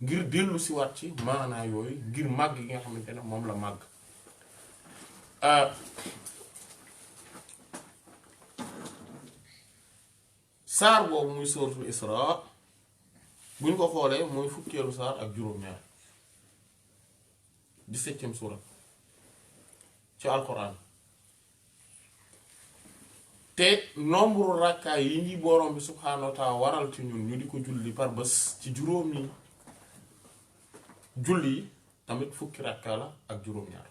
ngir dellu si waat ci maanaa yooyu ngir màgg gi nga xamante ne moom la màgg saar boobu muy suratul Isra buñ ko xoolee mooy fukkeelu saar ak juróom-ñaar 17e suura ci alquran te nombre rakkaay yi ngi borom bi subhaanahu wa taala waral ci ñun ñu di ko julli par bés ci juróomi julli yi tamit fukki rakkaa la ak juróom-ñaar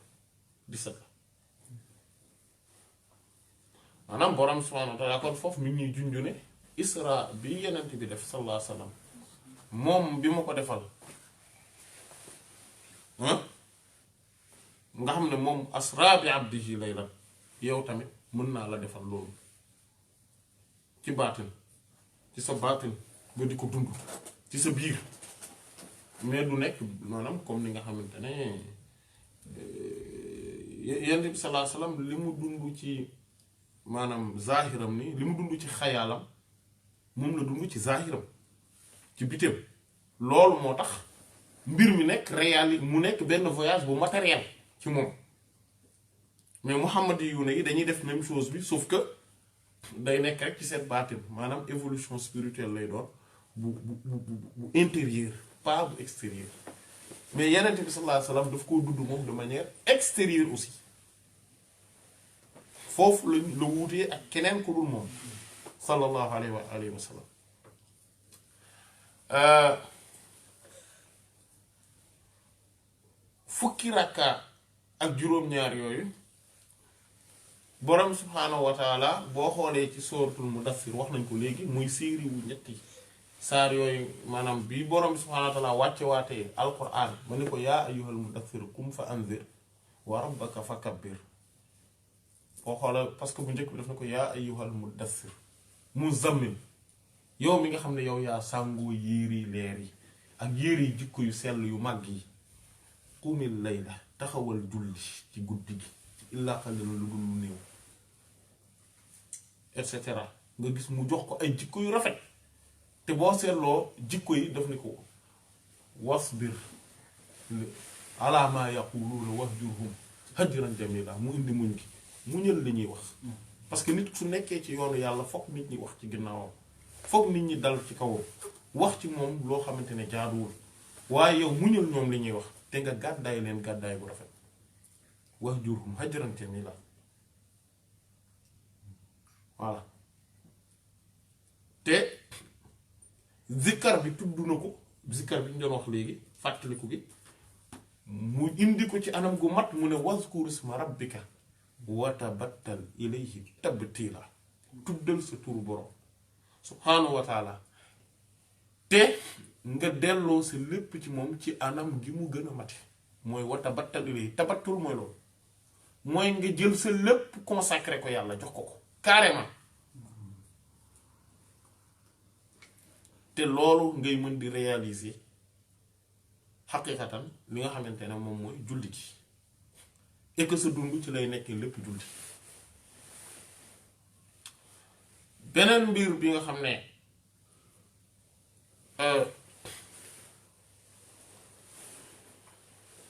17 la maanaam borom bi subhaanahu wa taala kon foofu mi ñuy junju ne Isra bi yenent bi def sallallahu alayhi wa sallam moom bi ma ko defal nga xam ne moom asra bi abdihi laylan yow tamit mën naa la defal loolu ci baatin ci sa baatin nga di ko dund ci sa biir mais du nekk maanaam comme ni nga xamante ne yonent bi sallallahu alayhi wasallam li mu dund ci maanaam zahiram ni li mu dund ci xayaalam moom la dund ci zahiram ci bitéem loolu moo tax mbir mi nekk réalité mu nekk benn voyage bu matériel ci moom mais Muhammad yu ne yi dañuy def même chose bi sauf que day nekk rek ci seen baatin maanaam évolution spirituelle lay doon bu intérieur pas bu extérieur mais yeneen bi sallallahu alayhi wasallam daf koo dudd moom de manière extérieure aussi foofu la wuutee ak keneen ku dul moom sallallahu alayhi wa sallam fukki rakka ak juróom-ñaar yooyu borom subhaanahu wa taala boo xoolee ci sóoratul mudaththir wax nañ ko léegi muy série wu ñetti saar yooyu maanaam bi borom subhaanahu wa taala wàcce waatee alquran ma ne ko yaa ayyuhal mudaththir qum fa anzir wa rabbaka fa kabbir boo xoolee parce que bu njëkk bi daf na ko yaa ayyuhal mudaththir muzammil yow mi nga xam ne yow yaa sàngoo yéeri leer yi ak yéeri jikko yu sell yu màgg yi qumil layla taxawal julli ci guddi gi ci illaa qaliilan lu dul néew et cetera nga gis mu jox ko ay jikko yu rafet te boo seetloo jikko yi daf ni ko wasbir ala maa yaquluuna wahjurhum hajran jamila mu indi muñ gi muñal li ñuy wax parce que nit su nekkee ci yoonu yàlla fokk nit ñi wax ci ginnaawam fokk nit ñi dal ci kawam wax ci moom loo xamante ne jaaduwul waaye yow muñal ñoom li ñuy wax te nga gàddaay leen gàddaay bu rafet wahjurhum hajran jamila voilà te zikkar bi tudd na ko zikkar bi ñu doon wax léegi fàttaliku gi mu indi ko ci anam gu mat mu ne wazkur isma rabbika wa tabattal ilayhi tabtila tuddal sa turu borom subhaanahu wa taala te nga delloo sa lépp ci moom ci anam gi mu gën a mate mooy wa tabattal ilayhi tabattul mooy loolu mooy nga jël sa lépp consacré ko yàlla jox ko carrément te loolu ngay mën di réaliser xaqiqatan li nga xamante ne moom mooy julli gi et que sa dund ci lay nekk lépp julli beneen mbir bi nga xam ne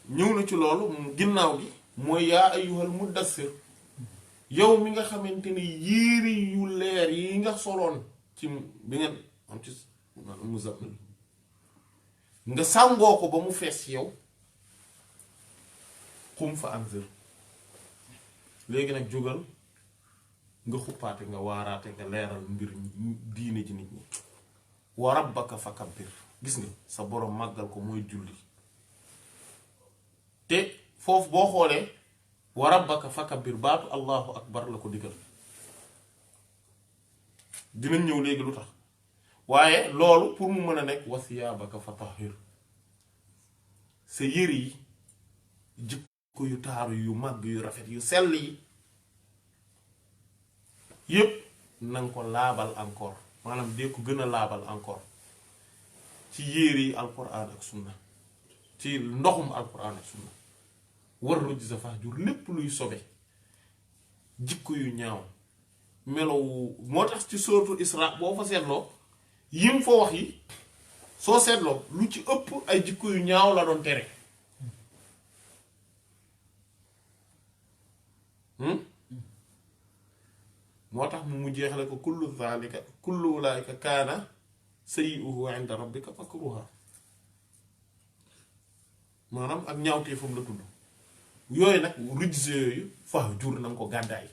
ñëw na ci loolu ginnaaw gi mooy yaa ayyuhal muddassir yow mi nga xamante ni yéeri yu leer yi nga soloon ci bi ngeen am ci muzammil nga sàngoo ko ba mu fees yow xum fa anzir léegi nag jógal nga xuppaate nga waaraate nga leeral mbir diine ji nit ñi wa rabbaka fakabbir gis nga sa boroom màggal ko mooy julli te foofu boo xoolee wa rabbaka fakabbir baatu allahu akbar la ko digal dinañ ñëw léegi lu tax waaye loolu pour mu mën a nekk wa siyaabaka fatahhir sa yëre yi jikko yu taaru yu màgg yu rafet yu sell yi yépp nanga ko laabal encore maanaam dee ko gën a laabal encore ci yére yi alquran ak sunna ci ndoxum alquran ak sunna war rujza fahjur lépp luy sobe jikko yu ñaaw melow moo tax ci suratul Isra boo fa seetloo yim fa wax yi soo seetloo lu ci ëpp ay jikko yu ñaaw la doon tere moo tax mu jeexale ko kullu ulaika kaana sayyi'uhu 'inda rabbika makruha maanaam ak ñaawteefam la tudd yooyu nag rijs yooyu fahjur na nga ko gàddaay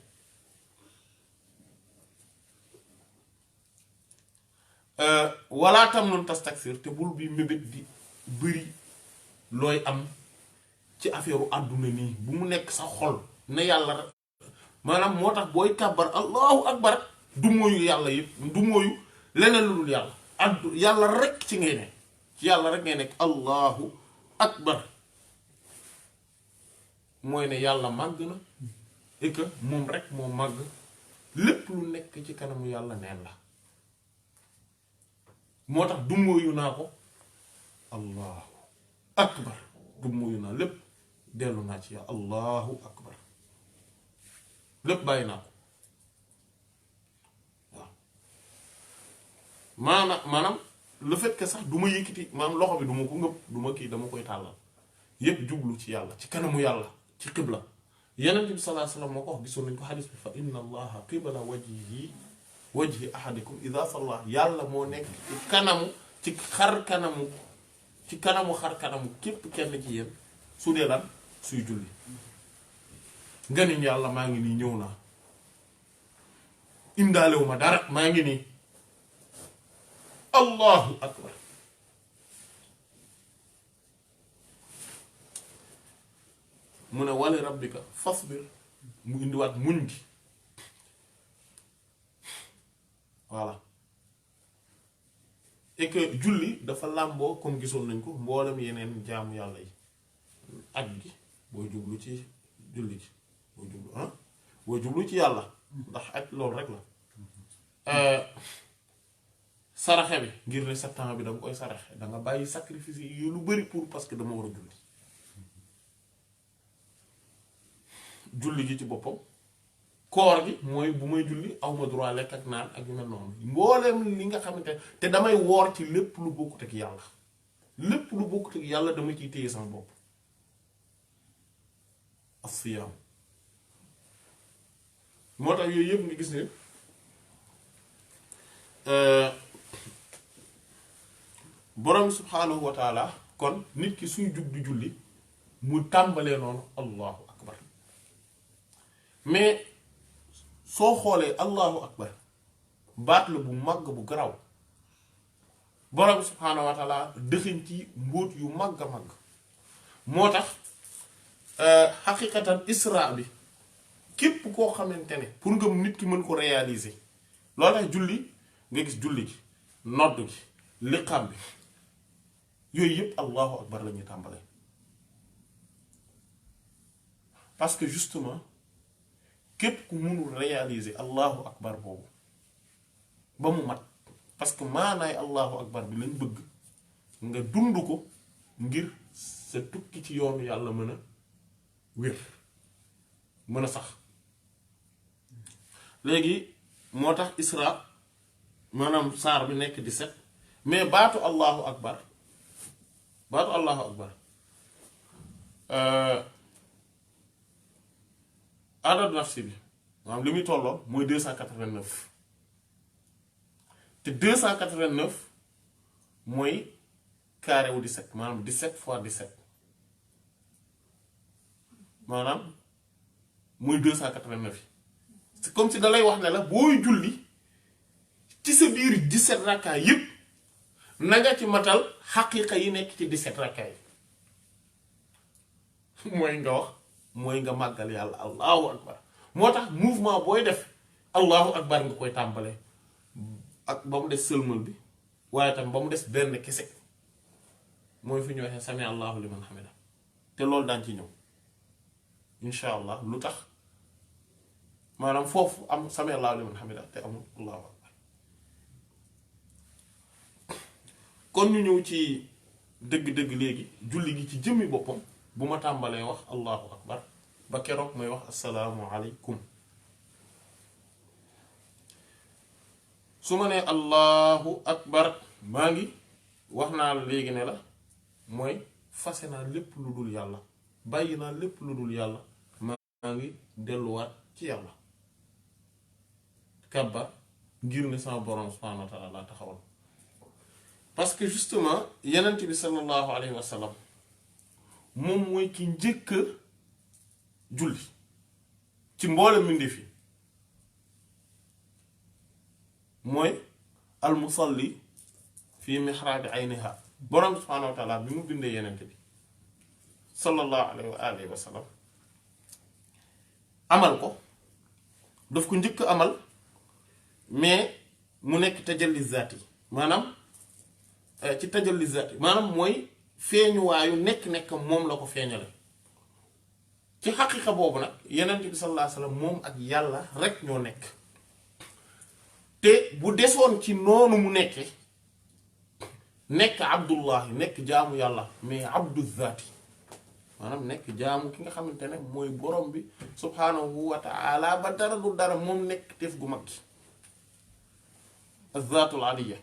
wala tamnun tastaksir te bul bi mébét di bëri looy am ci affaire u àdduna nii bu mu nekk sa xol ne yàlla rek maanaam moo tax booy kàbbar allahu akbar du mooyu yàlla yëpp du mooyu leneen lu dul yàlla yàlla rek ci ngay ne ci yàlla rek ngay nekk allahu akbar mooy ne yàlla màgg na et que moom rek moo màgg lépp lu nekk ci kanamu yàlla neen la moo tax du mooyu naa ko allahu akbar du mooyu naa lépp dellu naa ci yàlla allahu akbar lépp bàyyi naa ko waaw maanaam le fait que sax du ma yëkkati maanaam loxo bi du ma ko ngëpp du ma kii dama koy tàllal yépp jublu ci yàlla ci kanamu yàlla ci qibla yeneen bi sallallahu alayhi wasallam moo ko wax gisoon nañu ko xadis bi fa inna allaha qibla wajhi ahadikum idha salla yàlla moo nekk ci kanamu ci xar kanamu képp kenn ci yéen su dee lan suy julli nga ni yàlla maa ngi nii ñëw naa indaalewu ma dara maa ngi nii allahu akbar mu ne wali rabbika fasbir mu indiwaat muñ gi voilà et que julli dafa làmboo comme gisoon nañ ko mboolem yeneen jaamu yàlla yi aj gi booy jublu ci julli gi booy jublu ci yàlla ndax aj loolu rek la saraxe bi ngir ne sa temps bi danga koy saraxe danga bàyyi sacrifice yi lu bari pour parce que dama war a julli julli gi ci boppam koor gi mooy bu may julli awma droit lekk ak naan ak yu mel noonu mbooleem li nga xamante te damay woor ci lépp lu bokkut ak yàlla lépp lu bokkut ak yàlla dama ciy téye sama bopp as-siyaam moo tax yooyu yëpp nga gis ne borom subhaanahu wa taala kon nit ki suy jug di julli mu tàmbalee noonu allahu akbar mais soo xoolee allahu akbar baat la bu màgg bu garaw borom subhaanahu wa taala dëxiñ ci mbóot yu màgg a màgg moo tax xaqiqatan isra bi képp koo xamante ne pour nga nit ki mën ko réaliser loolu tax julli nga gis julli gi nodd gi liqaam bi yooyu yëpp allahu akbar la ñuy tàmbale parce que justement képp ku mënul réaliser allahu akbar boobu ba mu mat parce que maanaay allahu akbar bi lañ bëgg nga dund ko ngir sa tukki ci yoonu yàlla mën a wér mën a sax léegi moo tax isra maanaam saar bi nekk 17 mais baatu allahu akbar adad nafsi bi maanaam li muy tolloo mooy 289 te 289 mooy carré wu 17 maanaam 17 fois 17 maanaam muy 289 yi c'est comme si da lay wax ne la booy julli ci sa biir 17 rakkaa yépp na nga ci matal xaqiiqa yi nekk ci 17 rakkaa yi mooy nga wax mooy nga màggal yàlla allahu akbar moo tax mouvement booy def allahu akbar nga koy tàmbale ak ba mu des sëlmal bi waaye tam ba mu des benn kese mooy fi ñu waxee sami allahu liman hamida te loolu daan ci ñëw insha allah lu tax maanaam foofu am sami allahu liman hamida te amul allahu akbar kon ñu ñëw ci dëgg-dëgg léegi julli gi ci jëmmi boppam bu ma tàmbalee wax allahu akbar ba keroog may wax assalaamu aleykum su ma nee allahu akbar maa ngi wax naa la léegi ne la mooy fase naa lépp lu dul yàlla bàyyi naa lépp lu dul yàlla maa ngi delluwaat ci yàlla kabbar ngir ne sama borom subhaanahu wa taala laa taxawal parce que justement yenent bi sallallahu alayhi wa sallam moom mooy ki njëkk julli ci mboolem mbindeef yi mooy al musalli fi mihraabi ayniha borom subhaanahu wa taala bi mu bindee yenent bi sallallahu alayhi wa alihi wa sallam amal ko daf ko njëkk amal mais mu nekk tajalli zaati maanaam ci tajalli zaati maanaam mooy feeñuwaayu nekk moom la ko feeñale ci xaqiqa boobu nag yenent bi sallallahu alayhi wa sallam moom ak yàlla rek ñoo nekk te bu desoon ci noonu mu nekk abdullahi nekk jaamu yàlla mais abdu zaati maanaam nekk jaamu ki nga xamante ne mooy borom bi subhaanahu wa ta'ala ba dara du dara moom nekk def gu mag gi az-zaatul aliyya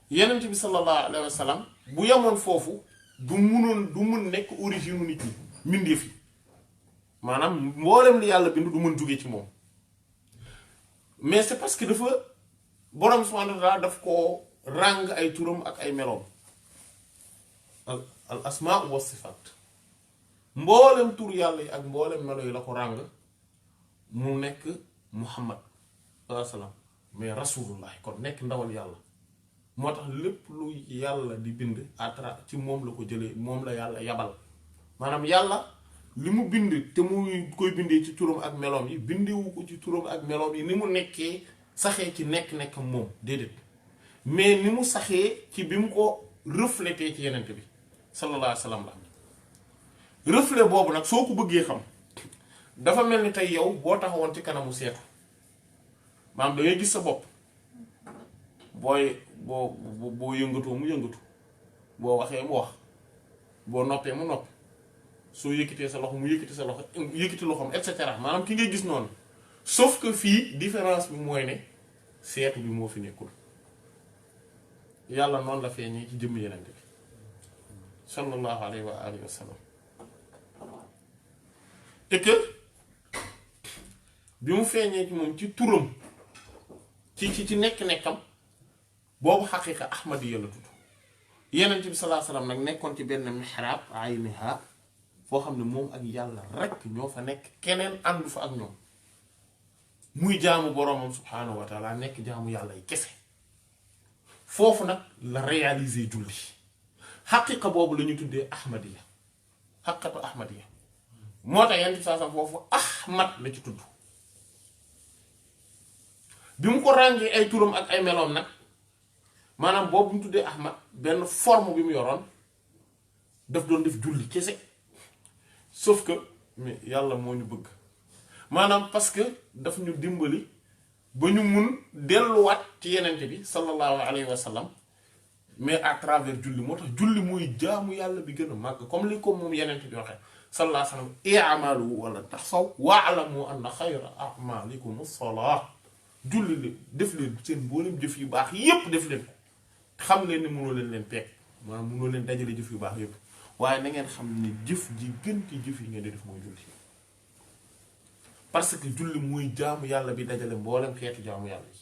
yenent bi sallallahu alayhi wa sallam bu yemoon foofu du mun nekk origine nit ñi mbindeef yi maanaam mboolem li yàlla bind du mën jóge ci moom mais c'est parce que dafa borom subhaanahu wa ta'ala daf ko ràng ay turam ak ay meloom al asmaa wa sifaat mboolem tur yàlla yi ak mboolem melo yi la ko ràng mu nekk muhammad sallallahu alayhi wa sallam mais rasulullah kon nekk ndawal yàlla moo tax lépp lu yàlla di bind ci moom la ko jëlee moom la yàlla yabal maanaam yàlla li mu bind te muy koy bindee ci turam ak meloom yi bindewu ko ci turam ak meloom yi ni mu nekkee saxee ci nekk moom déedéet mais ni mu saxee ci bi mu ko reflété ci yenent bi sallallahu alayhi wa sallam la reflet boobu nag soo ko bëggee xam dafa mel ni tey yow boo taxawoon ci kanamu seetu maanaam da ngay gis sa bopp boo yëngatoo mu yëngatu boo waxee mu wax boo noppee mu noppi soo yëkkitee sa loxo mu yëkkati sa loxo yëkkati loxoom et cetera maanaam ki ngay gis noonu sauf que fii différence bi mooy ne seetu bi moo fi nekkul yàlla noonu la feeñee ci jëmm yeneen bi sallallahu alayhi wa alihi wa sallam et que bi mu feeñee ci moom ci turam ci nekk-nekkam boobu xaqiiqa ahmadiya la tudd yeneen bi sallallahu alayhi wa sallam nag nekkoon ci benn mihraab ayniha foo xam ne moom ak yàlla rek ñoo fa nekk keneen àndu fa ak ñoom muy jaamu boroomam subhaanahu wa taala nekk jaamu yàlla yi kese foofu nag la réaliser julli xaqiqa boobu la ñu tuddee ahmadiya xaqatu ahmadiya moo tax yenn saa sam foofu ahmad la ci tudd bi mu ko ràngee ay turam ak ay meloom nag maanaam boobu mu tuddee ahmad benn forme bi mu yoroon daf doon def julli kese sauf que mais yàlla moo ñu bëgg maanaam parce que daf ñu dimbali ba ñu mun delluwaat ci yenente bi sallallahu alayhi wa sallam mais à travers julli moo tax julli muy jaamu yàlla bi gën a màgg comme li ko moom yenente bi waxee sallallahu alayhi wa sallam i'malu wala taxsaw wa'lamu anna xayra a'malikum as-salah julli leen def leen seen mboolem jëf yu baax yépp def leen xam leen ni mënoo leen peeg maanaam mënoo leen dajale jëf yu baax yépp waaye na ngeen xam ne jëf ji gën ci jëf yi ngeen di def mooy julli parce que julli muy jaamu yàlla bi dajale mboolem xeetu jaamu yàlla yi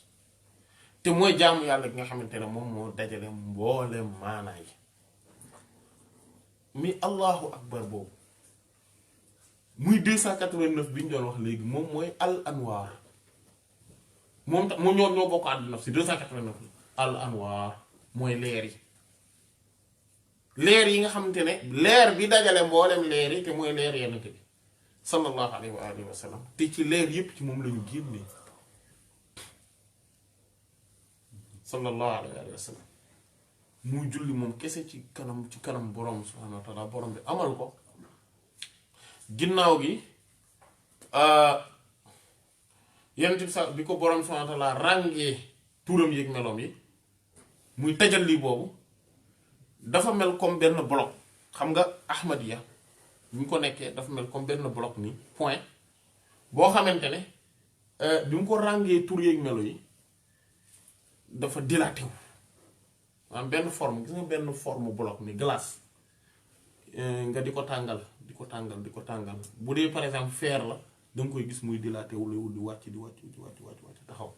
te mooy jaamu yàlla gi nga xamante ne moom moo dajale mboolem maanaa yi mi allahu akbar boobu muy 289 bi ñu doon wax léegi moom mooy al anwaar moom tax moom ñoo bokk àdduna si 289 al anwaar mooy leer yi nga xamante ne leer bi dajale mboolem leer yi te mooy leer yenn bi sallallahu alayhi wa alihi wa sallam te ci leer yépp ci moom lañu génnee sallallahu alayhi wa sallam muy julli moom kese ci kanam borom subhanahu wa ta'ala borom bi amal ko ginnaaw gi yenn bi sax bi ko borom subhanahu wa ta'ala ràngee turam yeeg meloom yi muy tajalli boobu dafa mel comme benn bloc xam nga ahmadiya bi mu ko nekkee dafa mel comme benn bloc ni point boo xamante ne bi mu ko ràngee tur yeeg melo yi dafa dilaté wu maanaam benn forme gis nga benn forme bloc ni glace nga di ko tàngal bu dee par exemple fer la danga koy gis muy dilaté wu lay di wàcc taxaw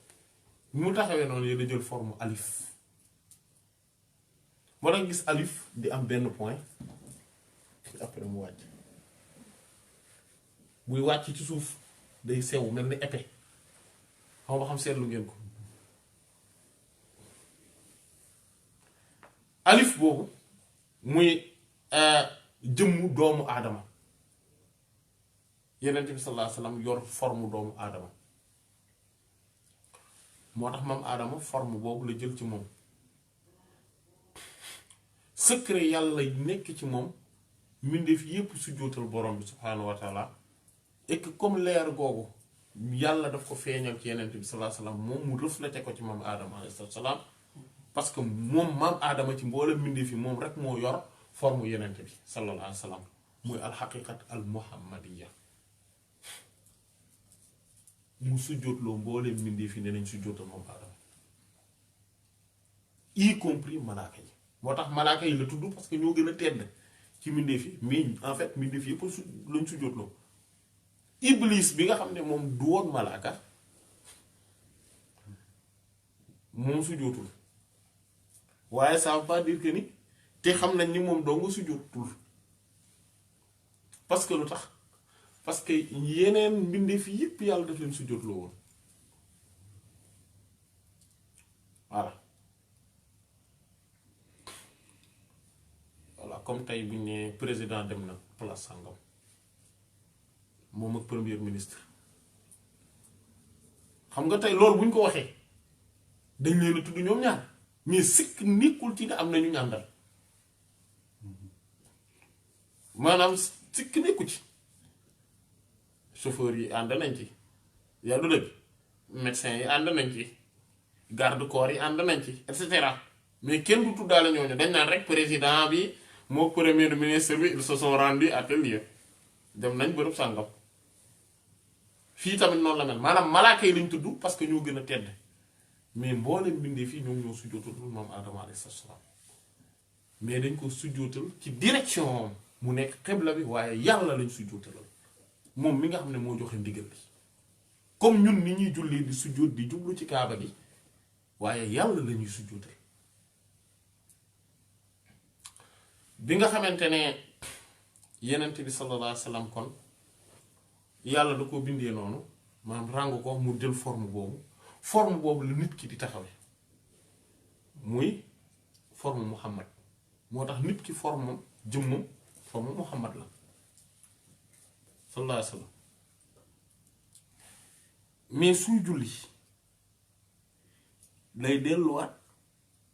bi mu taxawee noonu yéen a jël forme alif moo tax gis alif di am benn point après mu wàcc buy wàcc ci suuf day sew mel ni épée xaw ma xam seetlu ngeen ko alif boobu muy jëmmu doomu aadama yenent bi sallallahu alayhi wasallam yor forme doomu aadama moo tax moom aadama forme boobu la jël ci moom secret yàlla nekk ci moom mbindeef yépp su jootal borom bi subhaanahu wa taala et que comme leer googu yàlla daf ko feeñal ci yenent bi sallallahu alayhi wasallam moom mu reflété ko ci moom aadama alayhi salaam parce que moom maam aadama ci mboolem mbindeef yi moom rek moo yor forme yenent bi sallallahu alayhi wasallam muy alxaqiqat al muhammadiya mu sujjóotloo mbooleem mbindeef yi ne nañ sujjóotal moom aadama y compris malaaka yi moo tax malaaka yi la tudd parce que ñoo gën a tedd ci mbindeef yi mais en fait mbindeef yëpp lañ sujjóotloo iblis bi nga xam ne moom du woon malaaka moom sujjóotul waaye ça veut pas dire que ni te xam nañ ni moom doo nga sujjóotul parce que lu tax parce que yeneen mbindeef yépp yàlla daf leen sujjóotloo woon voilà comme tey bu ñu nee président dem na place sàngam moom ak premier ministre xam nga tey loolu bu ñu ko waxee dañ leen a tudd ñoom ñaar mais sikk nekkul ci ne am na ñu ñàndal maanaam sikk nekku ci chauffeur yi ànd nañ ci yàlla du dëgg médecin yi ànd nañ ci garde corps yi ànd nañ ci et cetera mais kenn du tuddaale ñooñu dañ naan rek président bi moo premier ministre bi ils se sont rendus à tel lieu dem nañ bërëb sàngam fii tamit noonu la mel maanaam malaaka yi lañ tudd parce que ñoo gën a tedd mais mboolem bindee fii ñoom ñoo sujjootal moom Aadama alayhi salaam mais dañ ko sujjootal ci direction mu nekk xibla bi waaye yàlla lañ sujjootalal moom mi nga xam ne moo joxe ndigal bi comme ñun ni ñuy jullee di sujjoot di jublu ci kaaba gi waaye yàlla lañuy sujjootal bi nga xamante ne yenent bi sallallahu alayhi wa sallam kon yàlla da koo bindee noonu maanaam ràng ko mu jël forme boobu la nit ki di taxawe muy forme Muhammad moo tax nit ki forme jëmmam forme Muhammad la sallallahu alayhi wa sallam mais suy julli lay delluwaat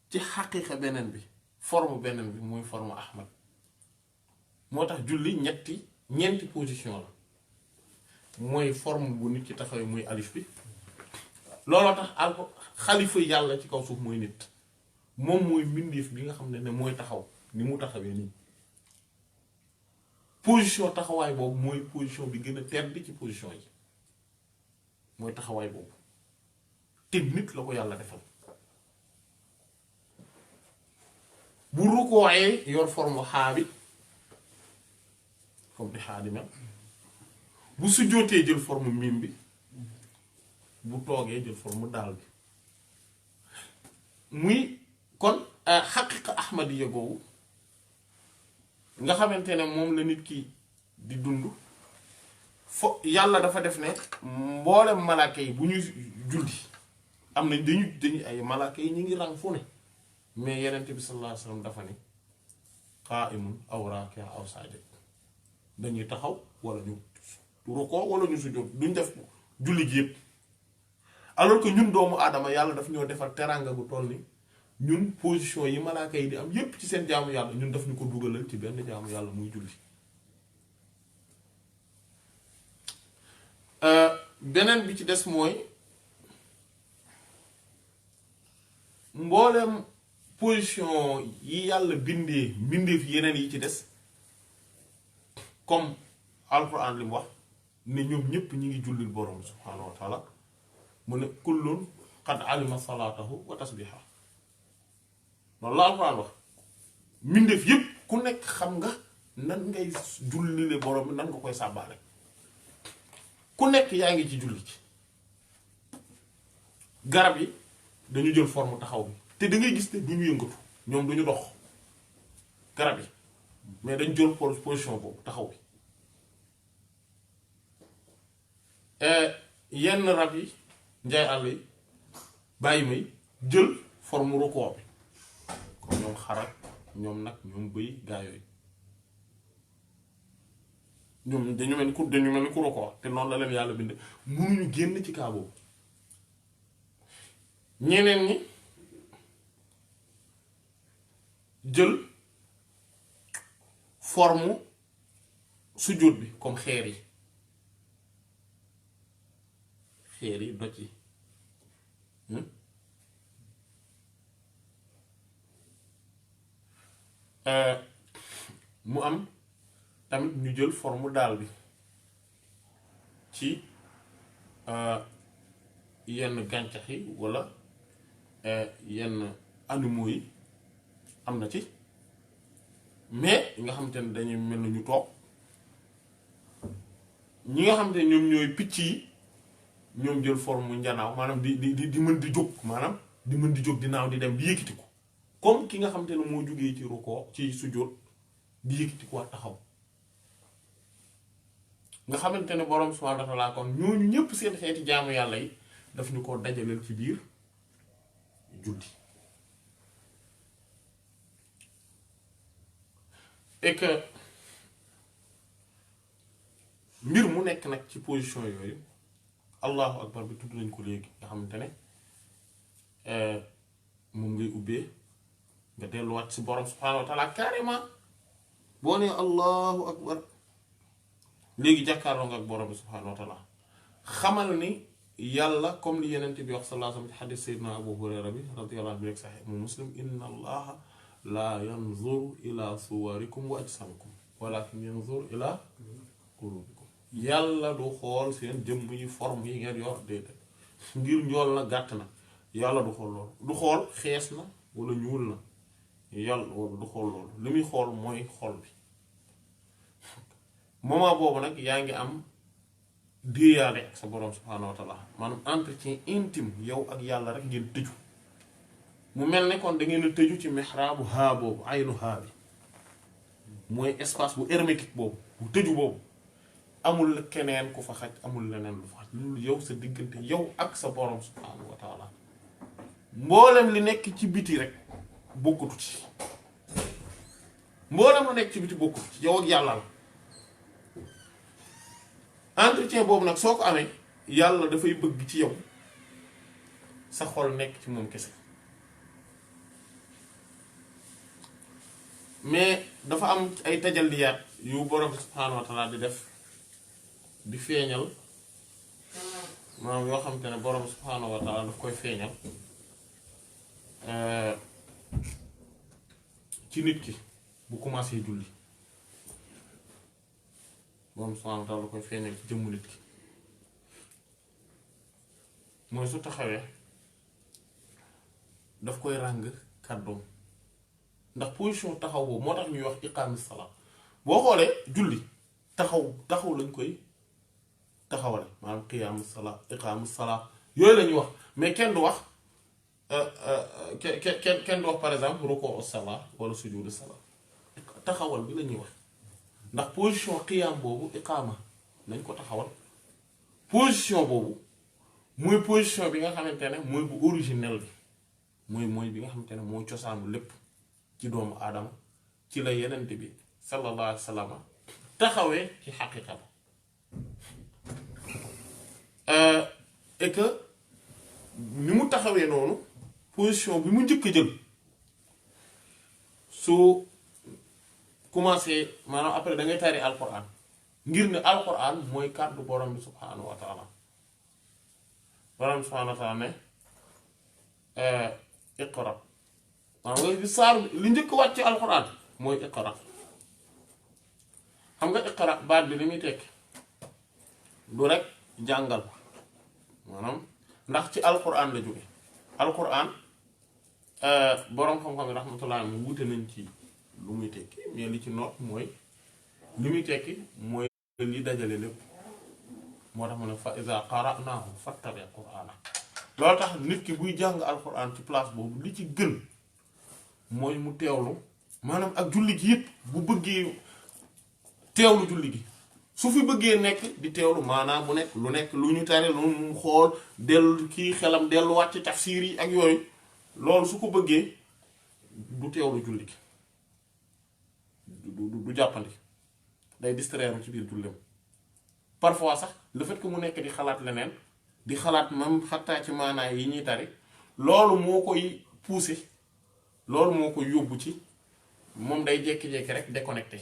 ci xaqiiqa beneen bi forme beneen bi muy forme Ahmad moo tax julli ñeenti position la mooy forme bu nit ki taxawee muy alif bi looloo tax xalifa yàlla ci kaw suuf mooy nit moom mooy mbindeef bi nga xam ne mooy taxaw ni mu taxawee nii position taxawaay boobu mooy position bi gën a tedd ci position yi mooy taxawaay boobu te nit la ko yàlla defal bu rukkooyee yor forme xaa bi comme di xaa di mel bu sujjóotee jël forme miim bi bu toogee jël forme daal bi muy kon xaqiqa ahmadiya googu nga xamante ne moom la nit ki di dund yàlla dafa def ne mboolem malaaka yi bu ñuy julli am nañ dañu ay malaaka yi ñu ngi rang fu ne mais yenente bi sallallahu alayhi wasallam dafa ne qa'imun aw raaki' aw sajid dañuy taxaw wala ñu rukkoo wala ñu sujjóot duñ def julli gi yépp alors que ñun doomu aadama yàlla daf ñoo defal teranga gu toll ni ñun position yi malaaka yi di am yépp ci seen jaamu yàlla ñun daf ñu ko dugalal ci benn jaamu yàlla muy julli beneen bi ci des mooy mbooleem position yi yàlla bindeef yeneen yi ci des comme alquran li mu wax ne ñoom ñépp ñi ngi jullil borom subhaanahu wa taala mu ne kullun qad alima salaatahu wa tasbiha loolu la alquran wax mbindeef yépp ku nekk xam nga nan ngay jullile borom bi nan nga koy sàbbaale ku nekk yaa ngi ci julli ci garab yi dañu jël forme taxaw bi te da ngay gis ne du ñu yëngatu ñoom duñu dox garab yi mais dañ jël position boobu taxaw bi yenn rab yi njaay àll yi bàyyi may jël forme rukkoo bi comme ñoom xarak ñoom nag ñoom bëy gaa yooyu ñoom dañu mel ni ku rukkoo te noonu la leen yàlla bind mënuñu génn ci kaa boobu ñeneen ñi jël forme sujjóot bi comme xeer yi doj yi mu am tamit ñu jël forme daal bi ci yenn gàncax yi walla yenn animaux yi am na ci mais nga xamante ne dañuy mel na ñu toog ñi nga xamante ne ñoom ñooy picc yi ñoom jël forme njanaaw maanaam di mën di jóg maanaam di mën di jóg di naaw di dem di yëkkati ko comme ki nga xamante ne moo jógee ci rukkoo ci sujjóot di yëkkati ko taxaw nga xamante ne boroom subhaanahu wa ta'aala kon ñooñu ñëpp seen xeeti jaamu yàlla yi daf ñu ko dajaleel ci biir julli et que mbir mu nekk nag ci position yooyu allahu akbar bi tudd nañ ko léegi nga xamante ne moom ngay ubbee nga delluwaat ci borom subhaanahu wa ta'aala carrément boo nee allahu akbar léegi jàkkaarloo nga ak borom bi subhaanahu wa ta'aala xamal ni yàlla comme li yeneen bi wax sallallahu alayhi wa sallam ci xadiis sayyidina Abu Hurayra bi radiyallahu anhu bi rek saxiix mu Muslim inna allaha laa yanzuru ila suwarikum wa ajsamikum walakin yanzuru ila qulubikum yàlla du xool seen jëmm yi forme yi ngeen yor déedéet ngir njool na gàtt na yàlla du xool loolu du xool xees na wala ñuul na yàlla du xool loolu li muy xool mooy xol bi moment boobu nag yaa ngi am déeyaale ak sa borom subhaanahu wa taala maanaam entretien intime yow ak yàlla rek ngeen tëju mu mel ne kon da ngeen a tëju ci mihraabu haa boobu aynu haa bi mooy espace bu hermétique boobu bu tëju boobu amul keneen ku fa xaj amul leneen lu fa xaj loolu yow sa diggante yow ak sa borom subhaanahu wa taala mboolem li nekk ci biti rek bokkutu ci mboolem lu nekk ci biti bokkutu ci yow ak yàlla la entretien boobu nag soo ko amee yàlla dafay bëgg ci yow sa xol nekk ci moom kese mais dafa am ay tajalliyaat yu borom subhaanahu wa taala di def di feeñal maanaam yoo xamante ne borom subhaanahu wa taala daf koy feeñal ci nit ki bu commencé julli borom subhaanahu wa taala daf koy feeñal ci jëmmu nit ki mooy su taxawee daf koy ràng kàddoom ndax position taxaw boobu moo tax ñuy wax iqaamis salaat boo xoolee julli taxaw lañ koy taxawale maanaam qiyaamus salaat iqaamus salaat yooyu la ñuy wax mais kenn du wax kenn du wax par exemple rukuu salaat wala sujuudu salaat taxawal bi la ñuy wax ndax position qiyaam boobu iqaama nañ ko taxawal position boobu mooy position bi nga xamante ne mooy bu originel bi mooy bi nga xamante ne mooy cosaanu lépp ci doomu aadama ci la yenente bi sallallahu alayhi wa sallam taxawee ci xaqiqa ba et que ni mu taxawee noonu position bi mu njëkk a jël su commencé maanaam après da ngay tari alquran ngir ne alquran mooy kàddu borom bi subhaanahu wa taala borom bi subhaanahu wa taala ne iqra maanaam nga gis saar li njëkk wàcc ci alquran mooy iqra xam nga iqra baat bi li muy tekki du rek jàngal maanaam ndax ci alquran la jóge alquran boroom xam-xam yi rahmatullah mu wute nañ ci lu muy tekki mais li ci noot mooy li muy tekki mooy li dajale lépp moo tax mu ne fa iza qara'nahu fattabi' qur'ana loolu tax nit ki buy jàng alquran ci place boobu li ci gën mooy mu teewlu maanaam ak julli gi yëpp bu bëggee teewlu julli gi su fi bëggee nekk di teewlu maanaam mu nekk lu ñu tare lu mu xool dellu kii xelam delluwaat ci tafsiir yi ak yooyu loolu su ko bëggee du teewlu julli gi du jàppandi day distraire ci biir jullem parfois sax le fait que mu nekk di xalaat leneen di xalaat même xattaa ci maanaay yi ñuy tari loolu moo koy pousser loolu moo koy yóbbu ci moom day jékki-jékki rek déconnecté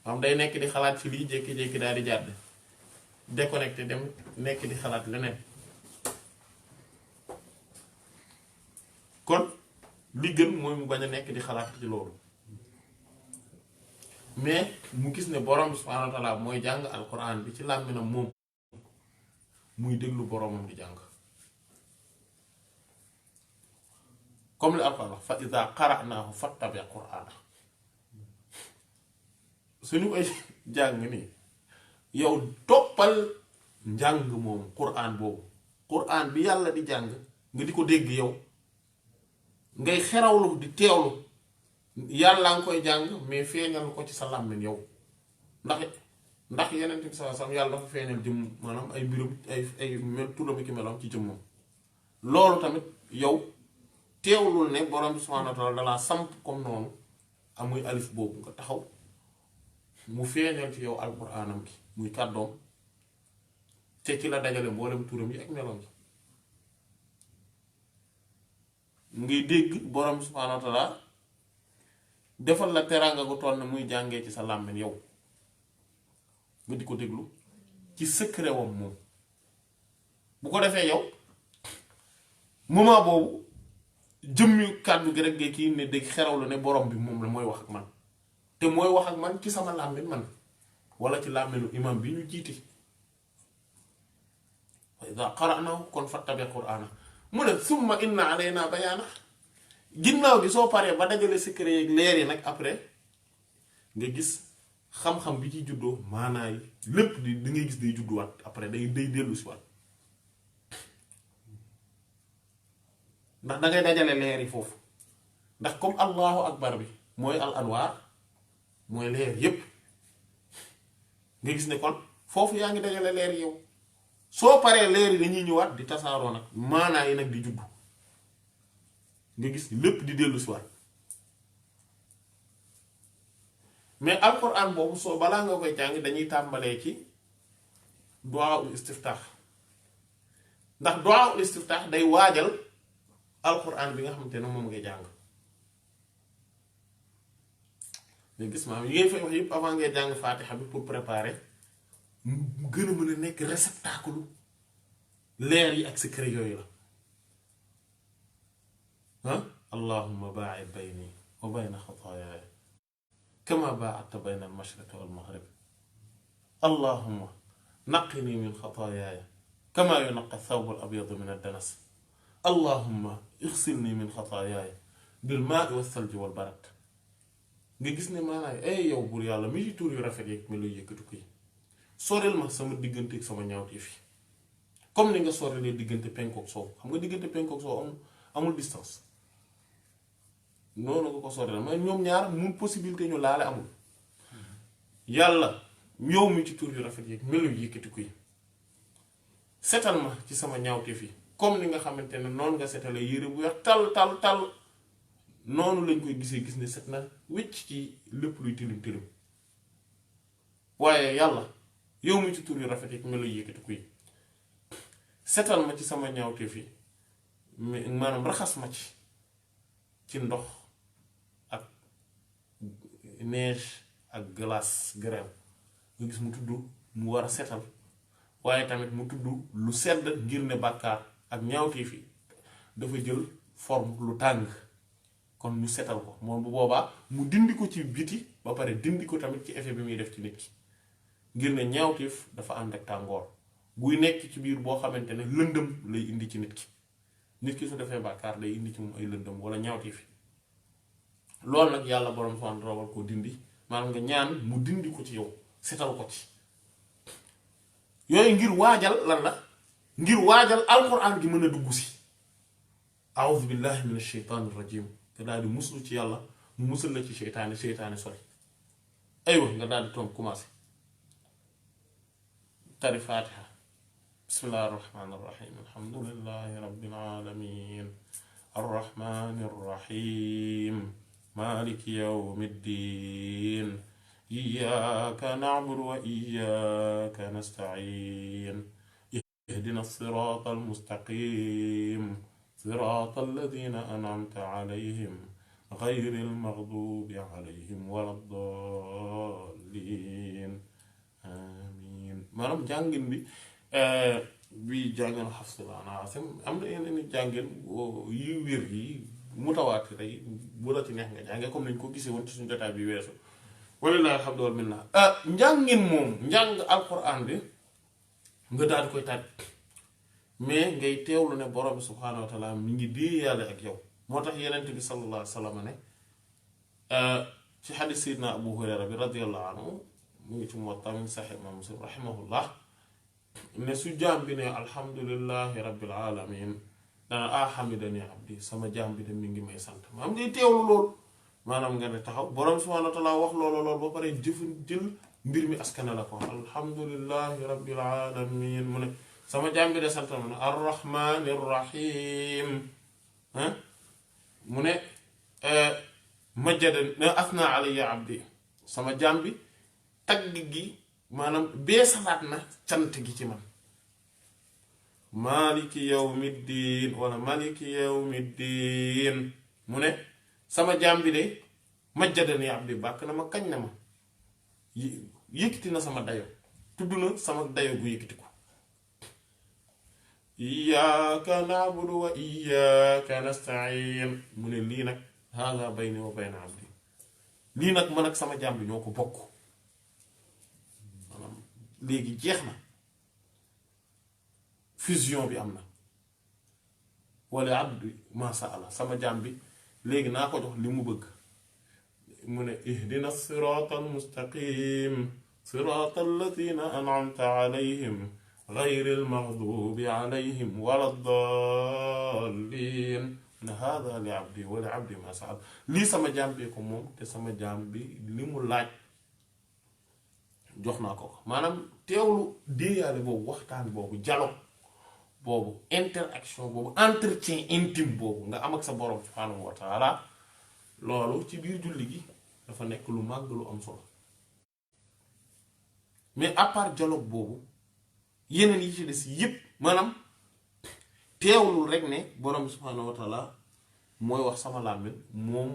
moom day nekk di xalaat ci lii jékki-jékki daal di jàdd déconnecté dem nekk di xalaat leneen kon li gën mooy mu bañ a nekk di xalaat ci loolu mais mu gis ne borom subhaanahu wa taala mooy jàng alquran bi ci làmminam moom muy déglu boromam di jàng comme li alquran wax fa iza qara'naahu fattabi' qur'ana suñu koy jàng nii yow toppal njàng moom qur'an boobu qur'an bi yàlla di jàng nga di ko dégg yow ngay xerawlu di teewlu yàlla nga koy jàng mais feeñal ko ci sa làmmiñ yow ndax yeneen bi sallallahu alayhi wasallam yàlla dafa feeñal jëm maanaam ay mbirum ay mel turam ki meloom ci jëmmam loolu tamit yow teewlul ne borom subhaanahu wa ta'aala dalaa samp comme noonu amuy alif boobu nga taxaw mu feeñal ci yow alquraanam gi muy kàddoom te ci la dajale mboolem turam yi ak meloom yi ngay dégg borom subhaanahu wa ta'aala defal la teraanga gu toll ne muy jàngee ci sa làmmiñ yow nga di ko déglu ci secret wam moom bu ko defee yow moment boobu jëmmi kàddu gi rek ngay kii ne dégg xeraw la ne borom bi moom la mooy wax ak man te mooy wax ak man ci sama làmmiñ man wala ci làmmiñu imam bi ñu jiite wa iza qara'nahu kon fattabi' qur'ana mu ne summa inna alayna bayaana ginnaaw gi soo paree ba dajale secret yeeg leer yi nag après nga gis xam-xam bi ci juddoo maanaa yi lépp di ngay gis day judduwaat après day dellu si waat ndax dangay dajale leer yi foofu ndax comme allahu akbar bi mooy al anwaar mooy leer yépp nga gis ne kon foofu yaa ngi dajale leer yow soo paree leer yi dañuy ñëwaat di tasaaroo nag maanaa yi nag di juddu nga gis lépp di dellu si waat mais alquran boobu soo balaa nga koy jàng dañuy tàmbalee ci du'a ul istiftah ndax du'a ul istiftah day waajal alquran bi nga xamante ne moom ngay jàng nga gis maam yi ngay fay wax yëpp avant ngay jàng faatixa bi pour préparer mu gën a mën a nekk réceptacle leer yi ak secret yooyu la ah allahumma baa'id bayni wa bayna xataayaaya kama baa'adta bayna al-mashriqi wal maghrib allahumma naqqini min xataayaaya kama yunaqqa ath-thawbu al-abyadu min ad-danas allahumma ighsilni min xataayaaya bil maa'i wath-thalji wal barad nga gis ne maanaam ay yow buur yàlla mi ci tur yu rafet yeeg mi lay yëkkatu ko yi soreel ma sama diggante ak sama ñaawteef yi comme ni nga soreelee diggante penkook soow xam nga diggante penkook soow amul distance noonu nga ko soreel mais ñoom ñaar mun possibilité ñu laale amul yàlla yow mi ci tur yu rafet yeeg mi lay yëkkati ko yi setal ma ci sama ñaawteef yi comme ni nga xamante ne noonu nga setalee yére bu weex tal noonu lañ koy gis ne set na wécc ci lépp luy tilim tilim waaye yàlla yow mi ci tur yu rafet yi melo yëkkati kuy setal ma ci sama ñaawteef yi maanaam raxas ma ci ndox ak neige ak glace grêle nga gis mu tudd mu war a setal waaye tamit mu tudd lu sedd ngir ne bàkkaar ak ñaawteef yi dafa jël forme lu tàng kon ñu setal ko moom bu boobaa mu dindi ko ci biti ba pare dindi ko tamit ci effet bi muy def ci nit ki ngir ne ñaawteef dafa ànd ak tàngoor buy nekk ci biir boo xamante ne lëndëm lay indi ci nit ki su defee bàkkaar lay indi ci moom ay lëndëm wala ñaawteef yi loolu nag yàlla borom subhaanahu wa ta'aala war koo dindi maanaam nga ñaan mu dindi ko ci yow setal ko ci yooyu ngir waajal lan la ngir waajal alquran gi mën a dugg si a'udhu billahi minash shaytaanir rajiim nga daal di muslu ci yàlla mu musul la ci seytaane sori aywa nga daal di toog commencé tari fatiha bismillahi irrahmani irrahim alhamdulillahi rabbil alamin arrahmani irrahim maliki yawmi ddin iyyaka na'budu wa iyyaka nasta'in ihdina sirata almustaqim صراط الذين أنعمت عليهم غير المغضوب عليهم ولا الضالين آمين maanaam jàngin bi jàngin Hafs la Aasim am na yeneen jàngin yu wér yi mutawaatir yi bu la ci neex nga jànge comme nañ ko gisee woon ci suñu jotaay bi weesu wallaahi alhamdu wal minna njàngin moom njàng alquran bi nga daal di koy tàgg mais ngay teewlu ne borom bi subhaanahu wa taala mi ngi déeyaale ak yow moo tax yenent bi sallallahu alayhi wa sallam ne ci xadis sayyidina Abu Hurayra bi radiyallahu anhu mu ngi ci Muwatta min Sahih Imam Muslim rahimahullah ne su jaam bi ne alhamdulillahi rabbil alamin dana hamidani abdi sama jaam bi de mi ngi may sant maanaam ngay teewlu loolu maanaam nga ne taxaw borom bi subhaanahu wa taala wax loolu ba pare jël mbir mi askana la ko alhamdulillahi rabbil alamin mu ne sama jaam bi de sant ma ne arrahmanir rahim mu ne majjadan asna alayya abdi sama jaam bi tagg gi maanaam bee salaat na cant gi ci man maliki yawmiddin wala maliki yawmiddin mu ne sama jaam bi de majjadan ya abdi bàkk na ma kañ na ma yëkkati na sama dayo tudd na sama dayo gu yëkkati ko iyyaka na'budu wa iyyaka nasta'in mu ne lii nag haaza bayni wa bayna abdi lii nag man ak sama jaam bi ñoo ko bokk maanaam léegi jeex na fusion bi am na wala abdi ma sa'ala sama jaam bi léegi naa ko jox li mu bëgg mu ne ihdina siratal mustaqim siratal ladina an'amta alayhim gayril maghdubi alayhim wala ddaalliin ne haaza li abdi wa li abdi ma sa'al lii sama jaam bi ko moom te sama jaam bi li mu laaj jox naa ko maanaam teewlu déeyaale boobu waxtaan boobu dialogue boobu interaction boobu entretien intime boobu nga am ak sa borom subhaanahu wa taala loolu ci biir julli gi dafa nekk lu màgg lu am solo mais à part dialogue boobu yeneen yi ci des yépp maanaam teewlu rek ne borom subhaanahu wa taala mooy wax sama làmmiñ moom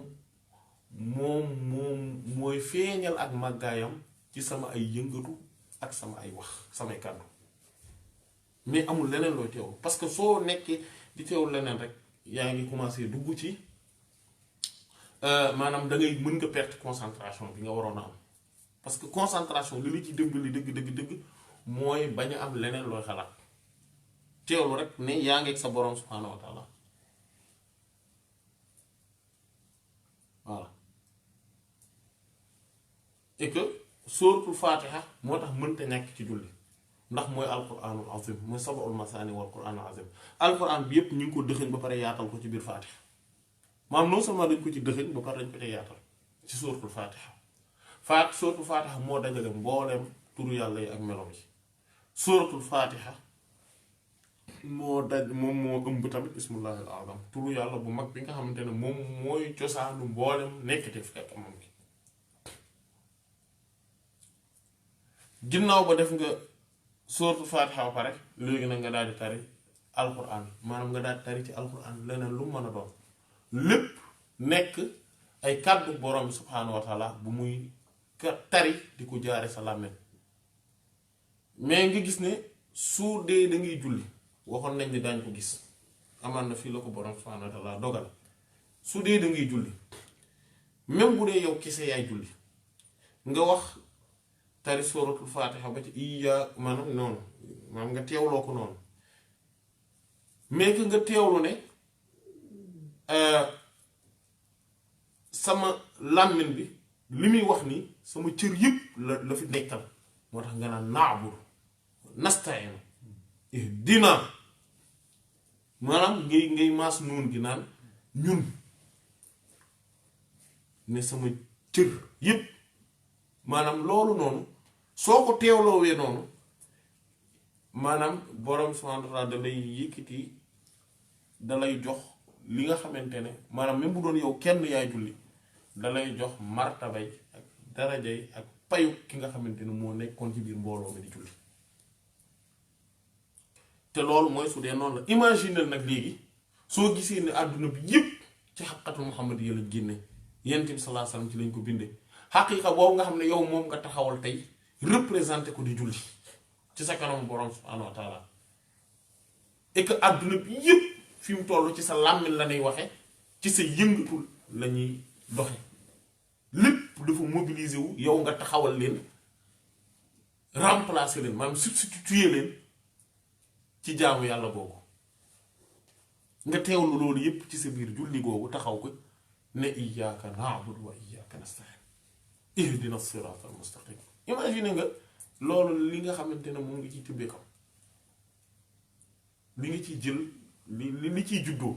mooy feeñal ak màggaayam ci sama ay yëngatu ak sama ay wax samay kàddu mais amul leneen looy teewlu parce que soo nekkee di teewlu leneen rek yaa ngi commencé dugg ci maanaam da ngay mën nga perte concentration bi nga waroon a am parce que concentration li la ci dimbali dëgg mooy bañ a am leneen looy xalaat teewlu rek ne yaa ngi ak sa borom subhaanahu wa taala voilà et que sóoratul Fatiha moo tax mënta ñàkk ci julli ndax mooy alquranul azim mooy sab'ul masaani wal quranul azim alquran bi yépp ñu ngi ko dëxëñ ba pare yaatal ko ci biir Fatiha maanaam non seulement dañ ko ci dëxëñ ba pare dañ ko ci yaatal ci sóoratul Fatiha sóoratul Fatiha moo dajale mbooleem turu yàlla yi ak meloom yi sóoratul Fatiha moom moo ëmb tamit ismullahil azam turu yàlla bu mag bi nga xamante ne moom mooy cosaanu mboolem nekkite fi ak amam gi ginnaaw ba def nga sóoratul Fatiha ba pare léegi nag nga daal di tari alquran maanaam nga daal di tari ci alquran leneen lu mën a doon lépp nekk ay kàddu borom subhaanahu wa taala bu muy tari di ko jaare sa làmmiñ mais nga gis ne su dee da ngay julli waxoon nañ ni daañ ko gis amaan na fii la ko borom subhaanahu wa taala dogal su dee da ngay julli même bu dee yow kese yaay julli nga wax tari suratul Fatiha ba ci iya maanaam noonu maanaam nga teewloo ko noonu mais que nga teewlu ne sama làmmiñ bi li muy wax nii sama cër yëpp la fi nekkal moo tax nga naan na'budu nasta'in ihdina maanaam ngay maas nuun gi naan ñun ne sama cër yëpp maanaam loolu noonu soo ko teewloowee noonu maanaam borom subhaanahu wa ta'aala da lay yëkkati da lay jox li nga xamante ne maanaam même bu doon yow kenn yaay julli da lay jox martabay ak darajay ak payu ki nga xamante ne moo nekkoon ci biir mbooloo mi di julli te loolu mooy su dee noonu la imaginer nag léegi soo gisee ne àdduna bi yépp ci xaqiiqatul Muhammad yi la génne yonent bi sallallahu alayhi wasallam ci lañ ko bindee xaqiiqa boobu nga xam ne yow moom nga taxawal tey représenté ko di julli ci sa kanam borom subhaanahu wa taala et que àdduna bi yépp fi mu toll ci sa làmmiñ la ñuy waxe ci sa yëngatul la ñuy doxe lépp dafa mobiliser wu yow nga taxawal leen remplacer leen maanaam substituer leen ci jaamu yàlla googu nga teewlu loolu yépp ci sa biir julli googu taxaw ko ne iyyaaka na'budu wa iyyaaka nasta'iin ihdina siraatal mustaqim imagine nga loolu li nga xamante ne moom ngi ciy tibbee kam li nga ciy jël li ciy juddoo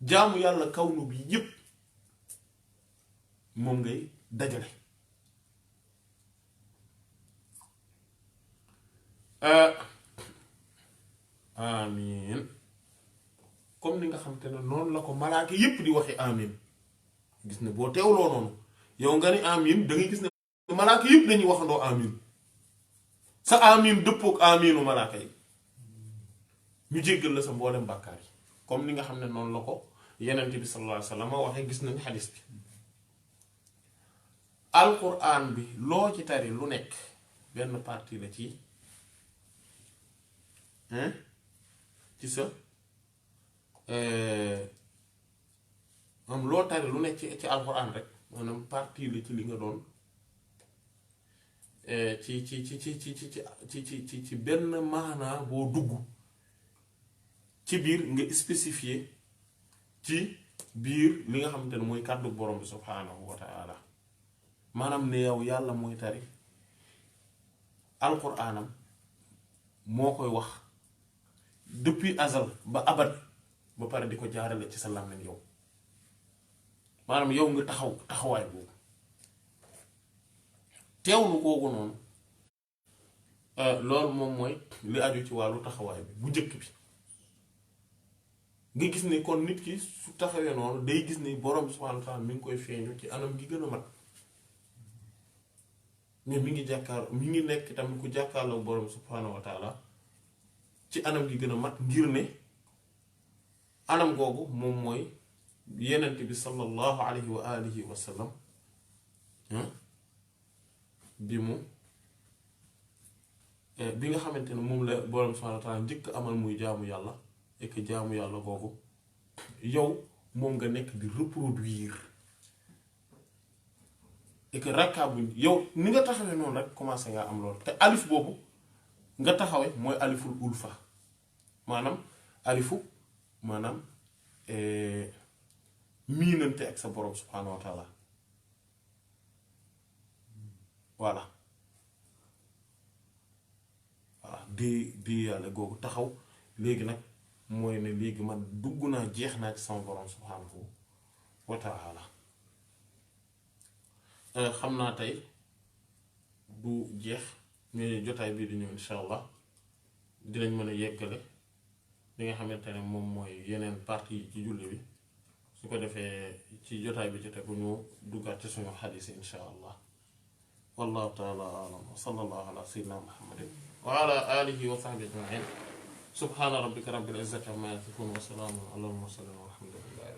jaamu yàlla kawnu bi yépp moom ngay dajale amiin comme ni nga xamante ne noonu la ko malaaka yépp di waxe amiin gis ne boo teewloo noonu yow nga ni amiin da ngay gis ne malaaka yépp dañuy waxandoo amiin sa amiin dëppook amiinu malaaka yi ñu jéggal la sa mboolem bàkkaar yi comme ni nga xam ne noonu la ko Yonent bi sallallahu alayhi wa sallam waxee gis nañu xadis bi alquran bi loo ci tari lu nekk benn partie la ci sa am loo tari lu nekk ci alquran rek maanaam partie la ci li nga doon ci benn maanaa boo dugg ci biir nga spécifier ci biir li nga xamante ne mooy kàddu borom bi subhaanahu wa ta'ala maanaam ne yow yàlla mooy tari alquraanam moo koy wax depuis azal ba abad ba pare di ko jaarale ci sa làmmiñ yow maanaam yow nga taxawaay boobu teewlu googu noonu loolu moom mooy li aju ci wàllu taxawaay bi bu njëkk bi nga gis ni kon nit ki su taxawee noonu day gis ni borom subhaanahu wa ta'aala mi ngi koy feeñu ci anam gi gën a mat mais mi ngi nekk tamit ku jàkkaarloo borom subhaanahu wa ta'aala ci anam gi gën a mat ngir ne anam googu moom mooy yenent bi sallallahu alayhi wa alihi wa sallam bi nga xamante ne moom la borom subhaanahu wa ta'aala njëkk amal muy jaamu yàlla et que jaamu yàlla googu yow moom nga nekk di reproduire et que rakka bu yow ni nga taxawee noonu rek commencé nga am loolu te alif boobu nga taxawee mooy aliful ulfa maanaam alifu maanaam miinante ak sa borom subhaanahu wa ta'aala voilà di yàlla googu taxaw léegi nag mooy ne léegi man dugg naa jeex naa ci sama borom subhaanahu wa ta'aala xam naa tey du jeex mais jotaay bii di ñëw insha allah dinañ mën a yeggale li nga xamante ne moom mooy yeneen partie yi ci julli bi su ko defee ci jotaay bi ci tegu ñu duggaat ci suñu xadiis insha allah wallahu ta'ala a'lam wa sallallahu ala sayyidina muhammadin wa ala alihi wa sahbihi ajma'in subhana rabbika rabbil izzati amma yasifun wa salamun ala al mursalin walhamdulillahi